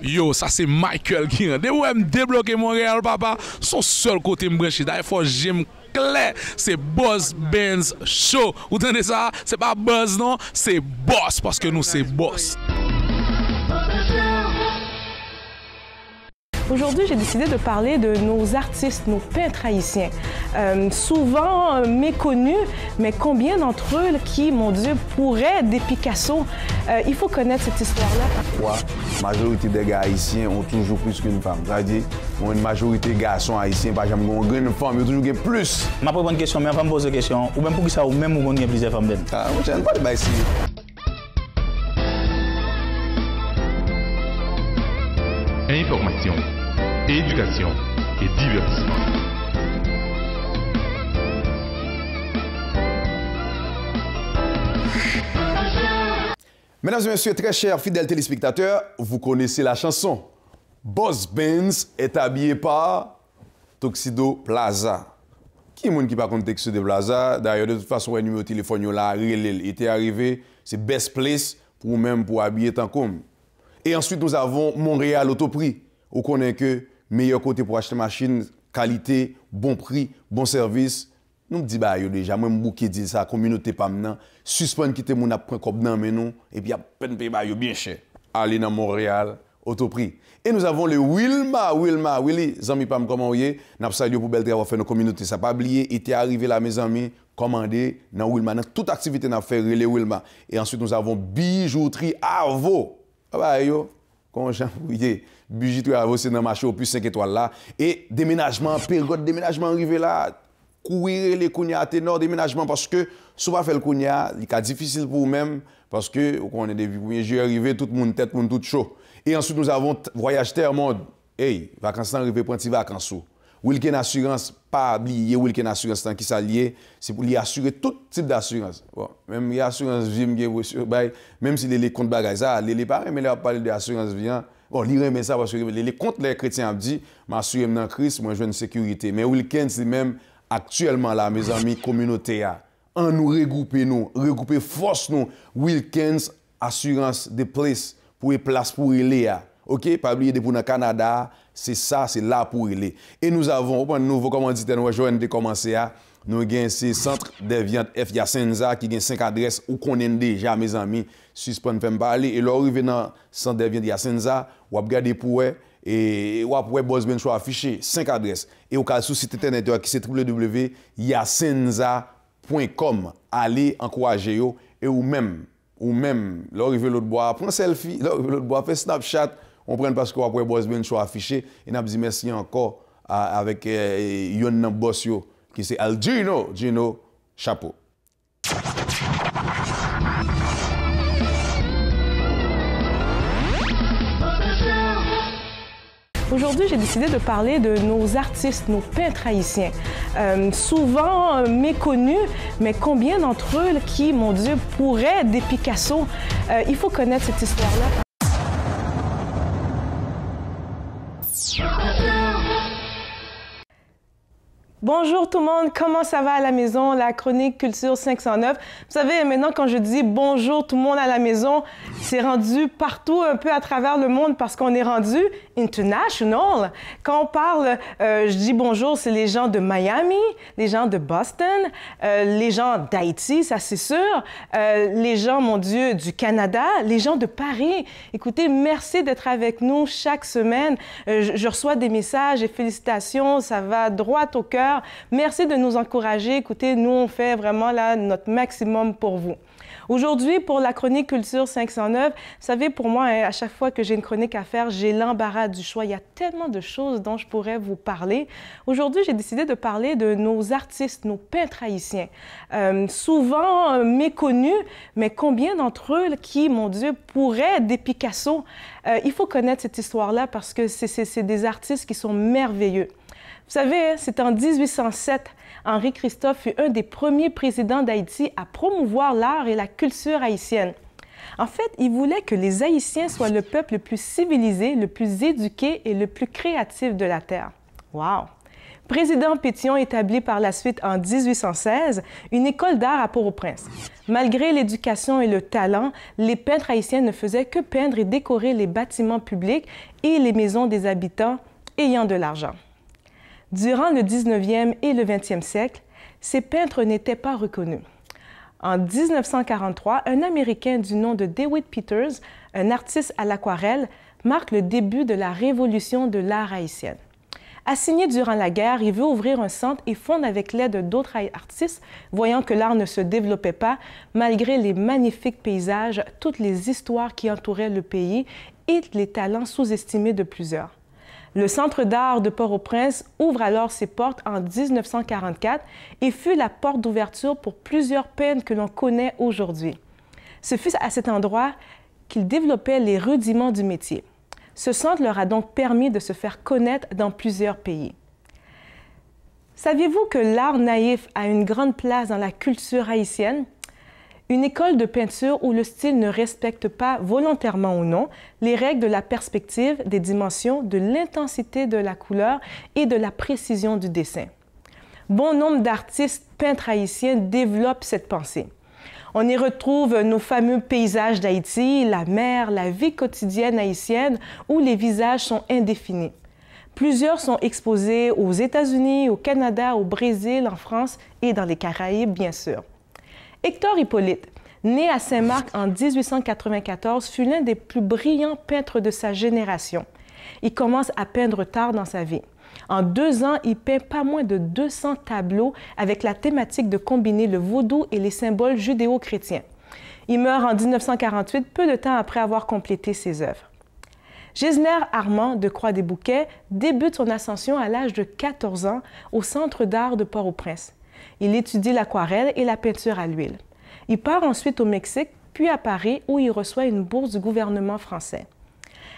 Yo, ça c'est Michael qui rentre. Ouais, me débloquer Montréal, papa. Son seul côté me brancher. D'ailleurs, faut j'aime clair. C'est Boss Benz Show. Vous entendez ça? C'est pas Buzz, non? C'est Boss parce que nous, c'est Boss. Aujourd'hui, j'ai décidé de parler de nos artistes, nos peintres haïtiens. Souvent méconnus, mais combien d'entre eux qui, mon Dieu, pourraient des Picasso? Il faut connaître cette histoire-là. Pourquoi la majorité des gars haïtiens ont toujours plus qu'une femme? C'est-à-dire, une majorité de garçons haïtiens, par exemple, ont une femme, ils ont toujours plus. Je vais poser une question, mais avant de poser une question, ou même pour qui ça, ou même où il y a plusieurs femmes. Ah, je ne sais pas de ici. Information, éducation et divertissement. Mesdames et messieurs, très chers fidèles téléspectateurs, vous connaissez la chanson. Boss Benz est habillé par Tuxedo Plaza. Qui est le monde qui pas contre Tuxedo Plaza? D'ailleurs, de toute façon, le numéro de téléphone là, il était arrivé, c'est best place pour même pour habiller tant comme. Et ensuite, nous avons Montréal Autoprix. On connaît que meilleur côté pour acheter machine, qualité, bon prix, bon service. Nous me dit bah yo déjà moi m'bouquer dit ça communauté pas maintenant suspend quitter mon a prend comme dans mais nous et puis a peine payer bah yo bien cher. Aller dans Montréal Autoprix. Et nous avons le Willy, zami pam comment oyé, n'a salué pour bel travail faire nos communautés. Ça pas oublier était arrivé là mes amis commander dans Wilma dans toute activité n'a fait relais Wilma. Et ensuite nous avons bijouterie Arvo. Ah bah yo comment j'envoyer bijouterie Arvo c'est dans marché au plus 5 étoiles là et déménagement période déménagement arrivé là. Courir les kounia à ténor déménagement parce que souvent faire le kounia, il est difficile pour vous-même parce que on est depuis premier jour arrivé tout le monde tête monde tout chaud. Et ensuite nous avons voyage terre monde. Hey, vacances arrivé prendre petit vacances. Wilken assurance pas oublier Wilken assurance tant qui s'allier, c'est pour lui assurer tout type d'assurance. Bon, même il assurance vie même si les comptes bagages ça, les pareil mais là parler de assurance vie. Bon, li remet ça parce que les comptes les chrétiens dit m'assurer dans Christ, moi je une sécurité. Mais Wilken c'est même actuellement là, mes amis, communauté, on nous regrouper force nous, Wilkins Assurance de place pour les places pour aller. OK, pas oublier de pour dans Canada, c'est ça, c'est là pour aller. Et nous avons un nouveau commanditaire nous joindre de commencer à nous avons ce centre de viande F Yacenza qui a 5 adresses où connaît déjà mes amis, suspend fait me parler et là arrivé dans centre de viande Yacenza, ou regarder pour et ou après Boss Ben Show affiché 5 adresses et au cas sur site internet qui c'est www.yacenza.com. Allez encourager yo et ou même l'arrivée l'autre bois prend selfie, l'autre bois fait Snapchat, on prend parce que après Boss Ben Show affiché et n'a dit merci encore avec yon boss yo qui c'est Gino chapeau. Aujourd'hui, j'ai décidé de parler de nos artistes, nos peintres haïtiens. Souvent méconnus, mais combien d'entre eux qui, mon Dieu, pourraient des Picasso? Il faut connaître cette histoire-là. Bonjour tout le monde, comment ça va à la maison? La chronique Culture 509. Vous savez, maintenant quand je dis bonjour tout le monde à la maison, c'est rendu partout un peu à travers le monde parce qu'on est rendu international. Quand on parle, je dis bonjour, c'est les gens de Miami, les gens de Boston, les gens d'Haïti, ça c'est sûr, les gens, mon Dieu, du Canada, les gens de Paris. Écoutez, merci d'être avec nous chaque semaine. Je reçois des messages et félicitations, ça va droit au cœur. Merci de nous encourager. Écoutez, nous, on fait vraiment là notre maximum pour vous. Aujourd'hui, pour la chronique Culture 509, vous savez, pour moi, à chaque fois que j'ai une chronique à faire, j'ai l'embarras du choix. Il y a tellement de choses dont je pourrais vous parler. Aujourd'hui, j'ai décidé de parler de nos artistes, nos peintres haïtiens. Souvent méconnus, mais combien d'entre eux qui, mon Dieu, pourraient des Picasso? Il faut connaître cette histoire-là parce que c'est des artistes qui sont merveilleux. Vous savez, c'est en 1807, Henri Christophe fut un des premiers présidents d'Haïti à promouvoir l'art et la culture haïtienne. En fait, il voulait que les Haïtiens soient le peuple le plus civilisé, le plus éduqué et le plus créatif de la Terre. Wow! Président Pétion établit par la suite en 1816 une école d'art à Port-au-Prince. Malgré l'éducation et le talent, les peintres haïtiens ne faisaient que peindre et décorer les bâtiments publics et les maisons des habitants ayant de l'argent. Durant le 19e et le 20e siècle, ces peintres n'étaient pas reconnus. En 1943, un Américain du nom de DeWitt Peters, un artiste à l'aquarelle, marque le début de la révolution de l'art haïtien. Assigné durant la guerre, il veut ouvrir un centre et fonde avec l'aide d'autres artistes, voyant que l'art ne se développait pas, malgré les magnifiques paysages, toutes les histoires qui entouraient le pays et les talents sous-estimés de plusieurs. Le Centre d'art de Port-au-Prince ouvre alors ses portes en 1944 et fut la porte d'ouverture pour plusieurs peintres que l'on connaît aujourd'hui. Ce fut à cet endroit qu'ils développaient les rudiments du métier. Ce centre leur a donc permis de se faire connaître dans plusieurs pays. Saviez-vous que l'art naïf a une grande place dans la culture haïtienne? Une école de peinture où le style ne respecte pas, volontairement ou non, les règles de la perspective, des dimensions, de l'intensité de la couleur et de la précision du dessin. Bon nombre d'artistes peintres haïtiens développent cette pensée. On y retrouve nos fameux paysages d'Haïti, la mer, la vie quotidienne haïtienne, où les visages sont indéfinis. Plusieurs sont exposés aux États-Unis, au Canada, au Brésil, en France et dans les Caraïbes, bien sûr. Hector Hippolyte, né à Saint-Marc en 1894, fut l'un des plus brillants peintres de sa génération. Il commence à peindre tard dans sa vie. En 2 ans, il peint pas moins de 200 tableaux avec la thématique de combiner le vaudou et les symboles judéo-chrétiens. Il meurt en 1948, peu de temps après avoir complété ses œuvres. Gisner Armand de Croix-des-Bouquets débute son ascension à l'âge de 14 ans au Centre d'art de Port-au-Prince. Il étudie l'aquarelle et la peinture à l'huile. Il part ensuite au Mexique, puis à Paris, où il reçoit une bourse du gouvernement français.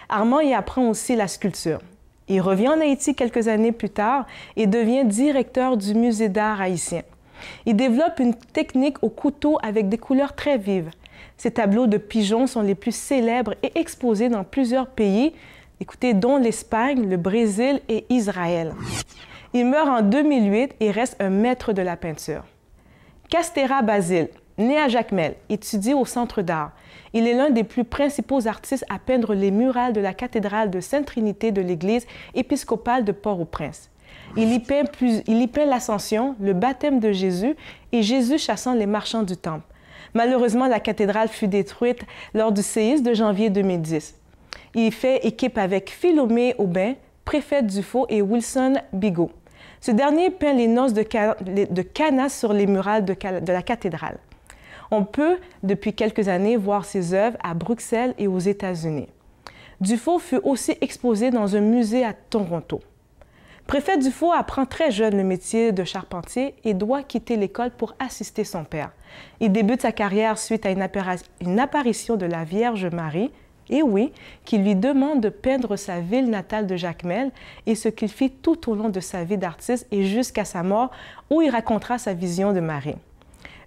Armand y apprend aussi la sculpture. Il revient en Haïti quelques années plus tard et devient directeur du musée d'art haïtien. Il développe une technique au couteau avec des couleurs très vives. Ses tableaux de pigeons sont les plus célèbres et exposés dans plusieurs pays, écoutez, dont l'Espagne, le Brésil et Israël. Il meurt en 2008 et reste un maître de la peinture. Castera Basile, né à Jacmel, étudie au Centre d'art. Il est l'un des plus principaux artistes à peindre les murales de la cathédrale de Sainte-Trinité de l'Église épiscopale de Port-au-Prince. Il y peint l'Ascension, le baptême de Jésus et Jésus chassant les marchands du temple. Malheureusement, la cathédrale fut détruite lors du séisme de janvier 2010. Il fait équipe avec Philomé Aubin, préfet Dufault et Wilson Bigot. Ce dernier peint les noces de Cana sur les murales de la cathédrale. On peut, depuis quelques années, voir ses œuvres à Bruxelles et aux États-Unis. Dufault fut aussi exposé dans un musée à Toronto. Préfet Dufault apprend très jeune le métier de charpentier et doit quitter l'école pour assister son père. Il débute sa carrière suite à une apparition de la Vierge Marie, et oui, qui lui demande de peindre sa ville natale de Jacmel et ce qu'il fit tout au long de sa vie d'artiste et jusqu'à sa mort, où il racontera sa vision de Marie.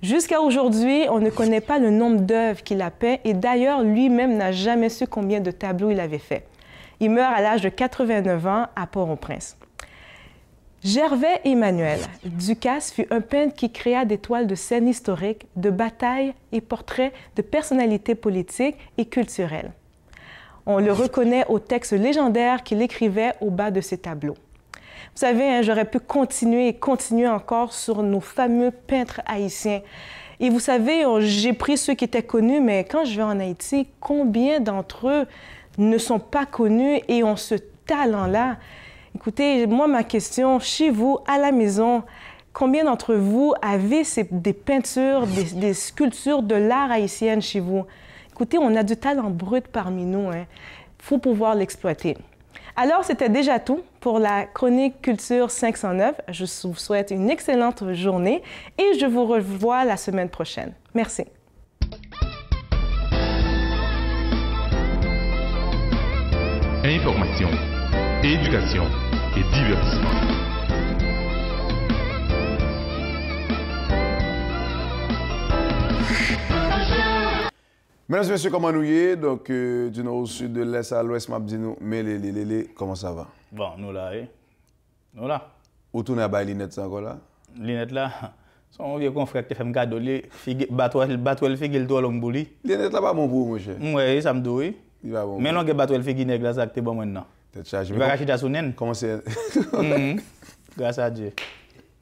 Jusqu'à aujourd'hui, on ne connaît pas le nombre d'œuvres qu'il a peint et d'ailleurs, lui-même n'a jamais su combien de tableaux il avait fait. Il meurt à l'âge de 89 ans à Port-au-Prince. Gervais Emmanuel Ducasse fut un peintre qui créa des toiles de scènes historiques, de batailles et portraits de personnalités politiques et culturelles. On le reconnaît aux textes légendaires qu'il écrivait au bas de ses tableaux. Vous savez, hein, j'aurais pu continuer et continuer encore sur nos fameux peintres haïtiens. Et vous savez, j'ai pris ceux qui étaient connus, mais quand je vais en Haïti, combien d'entre eux ne sont pas connus et ont ce talent-là? Écoutez, moi, ma question, chez vous, à la maison, combien d'entre vous avez des peintures, des sculptures de l'art haïtien chez vous? Écoutez, on a du talent brut parmi nous. Il faut pouvoir l'exploiter. Alors, c'était déjà tout pour la chronique Culture 509. Je vous souhaite une excellente journée et je vous revois la semaine prochaine. Merci. Information, éducation et divertissement. Mesdames et messieurs, comment nous y est? Donc, du nord au sud, de l'est à l'ouest, m'a dit nous, mais comment ça va? Bon, nous là, nous là. Où tourne à bailler Linette, encore là? Linette là, son vieux confrère qui fait me cadeau, battre le figure tout long bouli. Linette là, pas bon pour mon cher. Oui, ça me dit. Il va bon. Mais non, que battre le figure nègre là, ça c'est bon maintenant. T'es chargé. Il va racheter ta sounène. Comment c'est? Grâce à Dieu.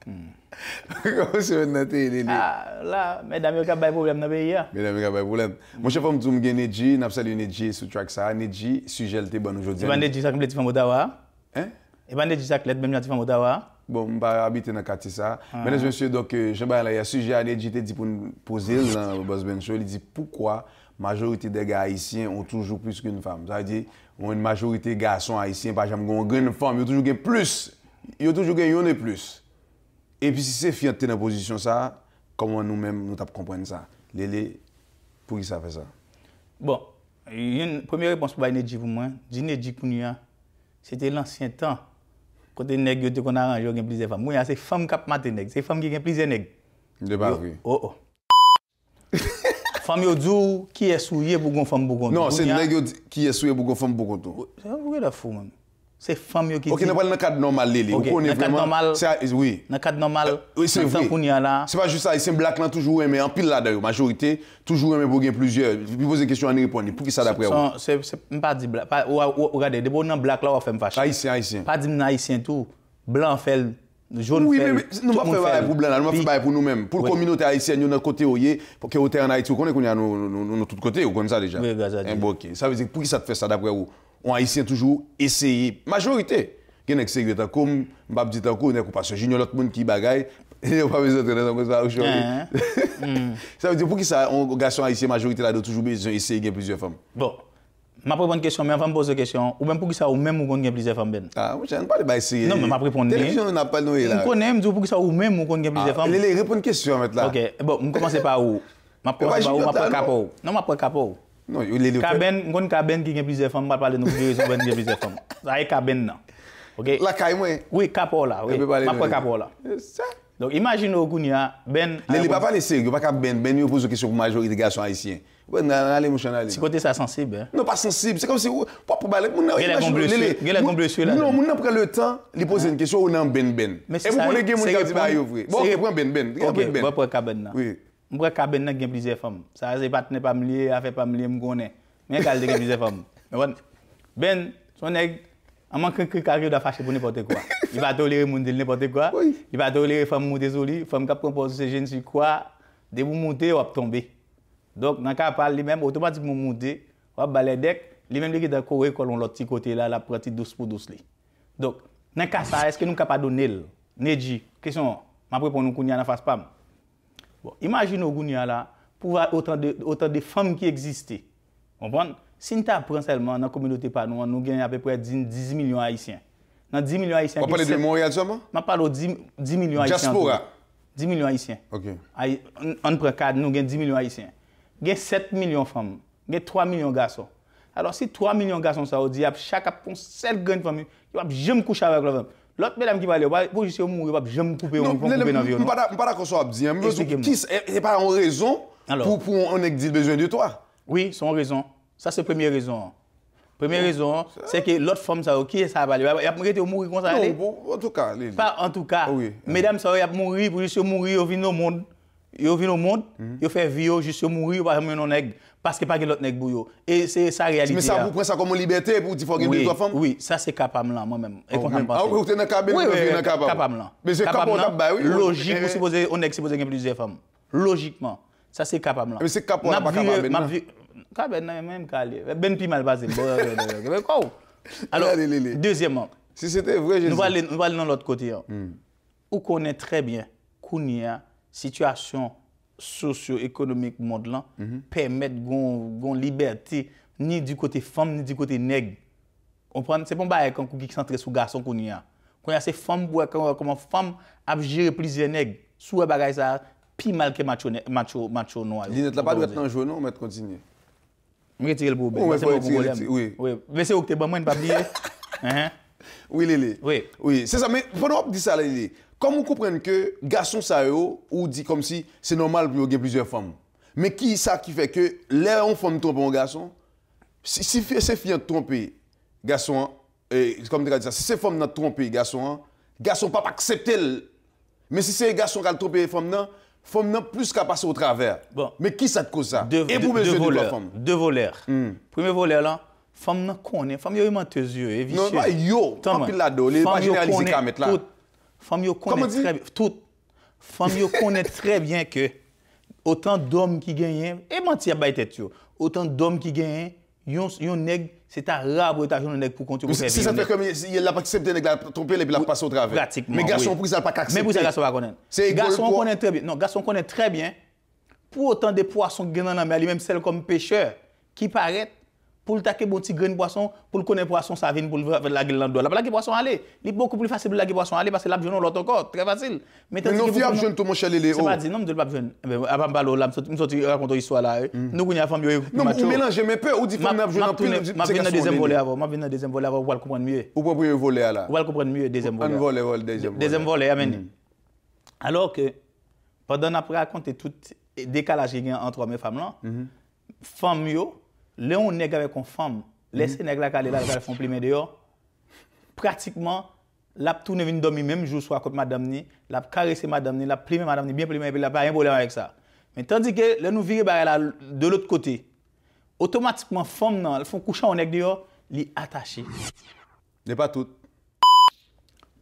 Comment c'est maintenant? Ah, là, mesdames, il y a pas de problème dans le pays. Mesdames, il y a pas de problème. Mon chef, je me dis Nedji, je salue Nedji sur track ça. Nedji, sujet le bon aujourd'hui. Et pas Nedji, ça comme les femmes Ottawa. Hein? Et pas Nedji, ça comme les femmes Ottawa. Bon, je ne vais pas habiter dans le quartier ça. Mesdames et messieurs, donc, je vais aller à sujet à Nedji, dit pour nous poser dans le Boss Ben Show. Il dit pourquoi la majorité des gars haïtiens ont toujours plus qu'une femme. Ça veut dire, une majorité de garçons haïtiens, par exemple, ont une femme, ils ont toujours plus. Ils ont toujours gagné plus. Et puis si c'est fiant dans la position ça, comment nous-mêmes nous comprenons ça? Lélé, pour qui ça fait ça? Bon, une première réponse pour Nedji pour moi. Nedji pour nous, c'était l'ancien temps. Quand les nègres qu'on a arrangé, il y a plusieurs femmes. Moi, c'est femmes qui ont nègres. C'est femmes qui ont plusieurs nègres. De pas vrai. Oh. Femme yo qui est souillé pour une femme pour non, c'est nègre qui est souillé pour une femme pour c'est un vrai fou même. C'est femme qui OK, dans le cadre normal Lélé. OK, dans le cadre normal. Oui. Dans le cadre normal. Oui, c'est vrai. C'est pas juste ça, c'est black là toujours mais en pile là d'ailleurs, majorité toujours aimé pour gagner plusieurs. Puis poser question à répondre. Pour qui ça d'après vous? C'est pas dit black. Regardez, de bon black là on fait me fâcher. Haïtien. Pas dit haïtien tout. Blanc fait jaune oui, fait. Oui, mais nous pas faire pour blanc là, nous pas faire pour nous-mêmes. Pour la communauté haïtienne, nous dans côté oyé, pour que côté en Haïti, on connaît qu'on y a nous tout côté, on connaît ça déjà. Oui, OK. Ça veut dire pour qui ça te fait ça d'après vous? On haïtien toujours essayer majorité. Gen ek sérieux comme m'pa dit encore nek parce que j'ignore l'autre monde qui bagaille et on pas besoin de dans ça aujourd'hui. Ça veut dire pour qui ça on garçon haïtien majorité là de toujours besoin essayer gagner plusieurs femmes. Bon. M'a pas une question mais avant me poser question ou même pour qui ça ou même ou gagner plusieurs femmes ben. Ah, moi j'aime pas les bail essayer. Non mais m'a répondre. Télévision n'a pas noé là. On connaît me dire pour qui ça ou même ou gagner plusieurs femmes. Les répondre question mettre là. OK. Bon, on commence par où? M'a commencer par où? M'a pas capo. Non, m'a pas capo. Non, les Caben, on Caben qui gagne plusieurs femmes, pas parler de raison ben gagne plusieurs femmes. Ça est Caben là. OK. La caille moi. Oui, capo là, oui. M'a pas capo là. Ça. Donc imagine au Kounia Ben les pas parler sérieux, pas Ben yo pose question pour majorité garçons haïtiens. Ouais, allez mon chanal. C'est côté ça sensible hein. Non, pas sensible, c'est comme si pas pour parler mon il a bleu là. Non, mon prend le temps, il pose une question ou non Ben. Et vous connaissez game mon gars dit ba yo vrai. Bon, prend Ben. OK, bon pour Caben là. Oui. Moi Caben là gagne plusieurs femmes. Ça c'est pas pas me lié, affaire pas me lié me connaît. Mais gal gagne plusieurs femmes. Ben son nèg à moins que carré doit fâcher pour n'importe quoi. Il va tolérer monde n'importe quoi. Oui. Il va tolérer femme monter sur lui, femme qui propose ce jeune sur quoi, de vous monter ou tomber. Donc dans cas parle lui-même automatiquement monter, ou baler deck, lui-même qui dans courir colon l'autre petit côté là, la pratie douce pour douce li. Donc dans cas ça, est-ce que nous capable donner Nedji, question m'a répondre nous kounya en face pam. Bon, imagine au kounya là pour voir autant de femmes qui existaient. Comprendre? Si nous apprenons seulement dans la communauté par nous gagnons à peu près 10 millions haïtiens. Dans 10 millions haïtiens. On parle de Montréal seulement? Je parle de 10 millions haïtiens. Diaspora? 10 millions haïtiens. OK. On prend cadre, nous gagnons 10 millions haïtiens. Il y a 7 millions de femmes. Il y a 3 millions de garçons. Alors si 3 millions de garçons, ça veut dire chaque une seule grande famille, il ne va jamais coucher avec la femme. L'autre mesdames qui va aller, pour juste mourir, il ne va jamais couper dans l'avion. Je ne suis pas d'accord sur ce que tu pas une raison pour on ait besoin de toi. Oui, c'est une raison. Ça, c'est la première raison. Première raison, c'est que l'autre femme, ça, qui est ça va aller? Il va mourir comme ça. Non, en tout cas. Pas en tout cas. Oui. Mesdames, ça va mourir pour juste mourir, ils viennent au monde. Ils viennent au monde, ils font vie, juste mourir, pas même non nègre. Parce que pas que l'autre nègre bouillot. Et c'est ça la réalité. Mais ça, vous prenez ça comme une liberté pour dire qu'il faut gagner 2 femmes? Oui, ça, c'est capable là, moi-même. Ah, vous êtes dans le cabine? Oui, capable là. Mais c'est capable là, oui. Logique, vous supposez, on est supposé gagner plusieurs femmes. Logiquement. Ça, c'est capable là. Mais c'est capable là, pas capable. Cabine même calé. Ben pi mal passé. Alors, deuxièmement, si c'était vrai, nous allons dans l'autre côté. On connaît très bien qu'il y a situation socio-économique monde là permettre une liberté ni du côté femme ni du côté nègre. On prend c'est pas bail quand qui centré sur garçon qu'on y a. Quand il y a ces femmes comment femme a géré plusieurs nègres sous bagage ça pi mal que macho noir. Il n'est pas doit être dans jour non, mais continuer. Me retirer le problème, c'est mon problème. Oui. Mais c'est OK bon moi pas oublier. Oui Lélé. Oui, c'est ça mais pendant dire ça Lélé. Comme vous comprenez que garçon ça ou dit comme si c'est normal pour gagner plusieurs femmes. Mais qui ça qui fait que les on femme trompe un garçon si c'est fille tromper garçon comme tu as dit ça si c'est femme n'a tromper garçon pas accepter mais si c'est garçon qui a trompé femme n'a plus qu'à passer au travers. Bon. Mais qui ça te cause ça? Et pour besoin de la femme. Deux voleurs. Premier voleur là femme n'a connaît femme yo menteuse yo vicieux. Non yo, pas pile là-dedans, les pas généraliser qu'à mettre là. Femmes yo connaissent très bien tout. Femmes yo connaissent très bien que autant d'hommes qui gagnent et mentir ba tête yo. Autant d'hommes qui gagnent yon nèg c'est à rabre ta journée nèg pour continuer faire. Si ça fait comme il a pas accepté nèg la tromper et puis la passer au travers. Pratiquement. Mais garçon pour ça pas accepter. Mais pour ça garçon pas connaître. Garçon connaît très bien. Non, garçon connaît très bien. Pour autant de poissons qui gagnent dans la mer, même celles comme pêcheurs qui paraissent pour le taquer bon petit grain de poisson, pour le connaître poisson ça vient pour la gueule dans l'eau. La blague poisson aller, il est beaucoup plus facile pour la poisson aller parce que la jeune l'autre encore, très facile. Mais non fiable jeune tout mon cher Léo. C'est pas dit non, me pas jeune. Avant balo là, me sorti raconter histoire là. Nous connait femme yo. Non, vous mélangez mes peurs ou dit femme n'a jeune en plus. M'a venir deuxième volet avant, m'a venir deuxième volet avant pour comprendre mieux. Ou pour premier volet là. On va comprendre mieux deuxième volet. Deuxième volet amen. Alors que pendant après raconter tout décalage qu'il y a entre hommes et femmes là, femmes yo, là on nèg avec une femme, laisser nèg la caler là, elle font plimer dehors. Pratiquement la tourner venir dormir même jour soir contre madame ni, la caresser madame ni, la plimer madame ni bien plimer et puis la pas un problème avec ça. Mais tandis que là nous virer là de l'autre côté, automatiquement femme nan, elles font coucher on nèg dehors, li attaché. N'est pas tout.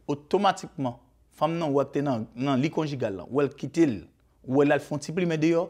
Automatiquement femme nan ou t'es nan lit conjugal là, ou elle quitte il, ou elle font petit plimer dehors,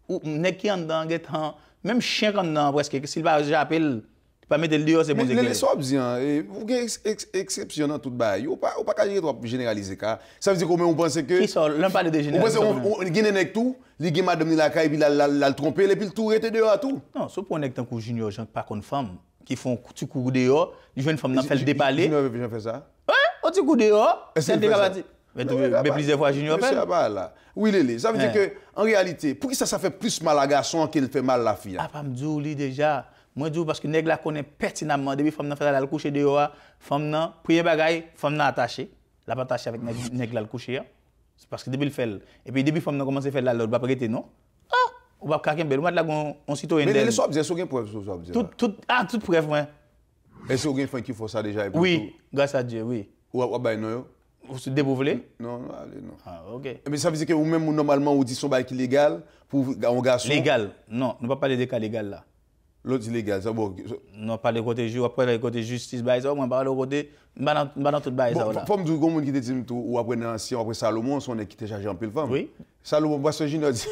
ou nèg qui en dedans getan même chien en dedans presque s'il va j'appelle pas mettre le dehors c'est bon. Mais les soit bien vous avez exception dans tout bail ou pas trop généraliser car ça veut dire comment on pense que qui sort l'un parle de généralisation on gagne nèg tout li gen madame ni la caille puis la tromper et puis le tout était dehors tout non sauf pour nèg tant que junior gens pas contre femme qui font petit coup dehors ils jeune femme n'a fait le déballer junior fait ça ouais un petit coup dehors c'est décapable mais plusieurs fois junior fait là oui Lélé ça veut dire que en réalité pour qui ça fait plus mal à garçon qu'il fait mal la fille ah pas me dire déjà moi dis parce que nèg la connaît pertinemment depuis femme n'a fait la coucher dehors femme n'a prier bagaille femme n'a attaché la pas attaché avec nèg la coucher c'est parce que depuis le fait et puis depuis femme n'a commencé faire là l'autre pas prêter non ah on va caquer belle moi là on citoyen mais les soit bien so gen preuve toute preuve ouais est-ce que quelqu'un qui faut ça déjà oui grâce à Dieu oui ou ba non vous se déboulez non allez non ah OK mais ça veut dire que ou même normalement on dit son bail qui légal pour un garçon légal non on va pas parler des cas légal là. L'autre illégal, ça bon. Non, pas le côté juge, après le côté justice, bah ça, moi pas le côté, dans tout bail ça là. Femme du grand monde qui te dit tout ou après ancien après Salomon, son qui était chargé en pile femme. Oui. Salomon parce que Junior dit,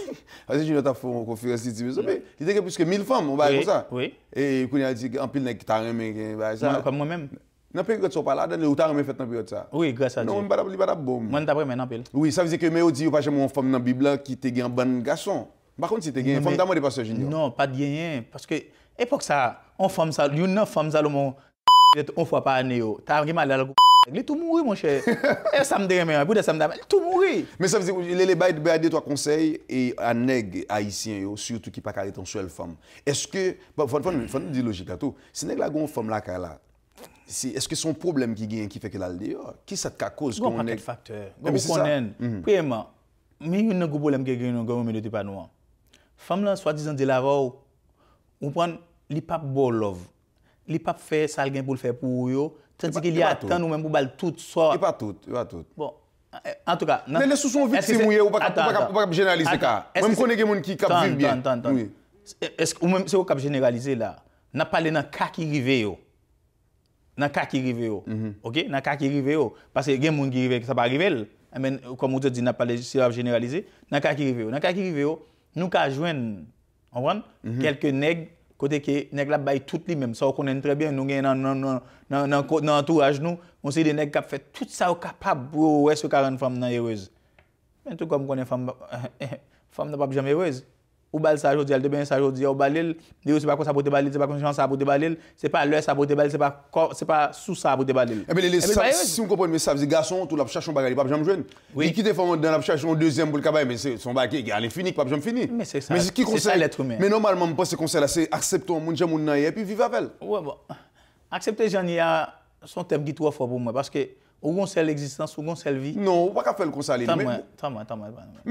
parce que Junior t'a fait une conférence dit mais il était plus que 1000 femmes, on va comme ça. Oui. Et il a dit en pile nèg qui t'a remis ça. Comme moi même. Dans période ça pas là, dans ou t'a remis fait dans période ça. Oui, grâce à Dieu. Non, pas bon. Moi t'a remis en pile. Oui, ça veut dire que mais on dit pas jamais une femme dans Bible qui te gagne bon garçon. Par contre si te gagne femme d'amour de pasteur Junior. Non, pas de gagner parce que époque ça, on femme ça, une femme Salomon, on fois par année, t'as rien mal à la il tout mourir mon cher. Et ça me dérange, pour ça me dérange, tout mourir. Mais ça veut dire les bail deux trois conseils et à nèg haïtien surtout qui pas carré ton seule femme. Est-ce que faut dire logique à tout. Si nèg la gon femme là est-ce que son problème qui gagne qui fait que là dehors, qui ça te cause qu'on est facteur. Vous connaissez. Premièrement, mais il y a un problème qui gagne dans milieu pas nous. Femme là soi-disant de la on prend li pas bon love li pas fait ça gain pour le faire pour yo tandis qu'il y a tant nous même pour bal tout ça pas tout bon en tout cas les sous sont victimes ou pas généraliser cas même connais des monde qui cap vivre bien oui est-ce que même c'est au cap généraliser là n'a parlé dans cas qui rivé yo OK dans cas qui rivé yo parce que gen monde qui rivé ça pas arriver mais comme on te dit n'a pas généraliser dans cas qui rivé yo nous ca joindre on voit quelques nègres côté que nèg la bail tout li même ça on connaît très bien nous gagne dans entourage nous on c'est des nèg qui fait tout ça capable pour est-ce que 40 femmes heureuse mais tout comme connaît femme n'a pas jamais heureuse ou bal ça aujourd'hui elle de bien ça aujourd'hui ou balil dit c'est pas comme ça pour te balil c'est pas comme ça pour te balil c'est pas l'heure ça pour te balil c'est pas sous ça pour te balil et bien si on comprend mais ça veut dire garçon tout la cherche un bagage pas jamais joindre il quitte femme dans la cherche un deuxième pour le cabane mais c'est son bagage il est fini pas jamais fini mais c'est ça mais qui conseille l'être humain mais normalement moi ce conseil là c'est accepter mon gens mon et puis vivre avec elle ouais bon accepter j'en y a son thème qui trop fort pour moi parce que ou gon seule existence ou gon seule vie non ou pas faire comme ça mais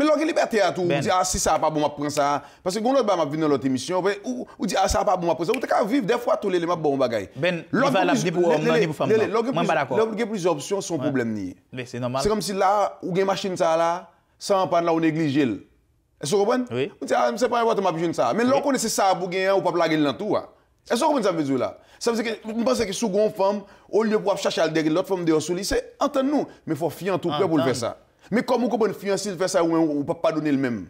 l'autre liberté à tout dit ah si ça pas bon m'a prendre ça parce que gon l'autre m'a venir dans l'autre émission ou dit ah ça pas bon m'a prendre ça ou t'as vivre des fois tous les éléments bon bagaille l'autre va la dire pour homme ni pour femme moi pas d'accord l'autre plusieurs options son problème ni mais c'est normal c'est comme si là ou gain machine ça là sans panne là on négliger est-ce que vous comprenez oui on dit ah c'est pas votre m'a besoin ça mais l'autre connaît ça pour gagner ou pas blaguer dans tout Est-ce que vous comprenez ça veut dire là? Ça veut dire que je pense que si une femme, au lieu de chercher à derrière l'autre femme dehors sous lui, c'est entendre-nous. Mais il faut fier en tout cas pour le faire ça. Mais comme vous comprenez, fier s'il fait ça, ou ne peut pas donner le même.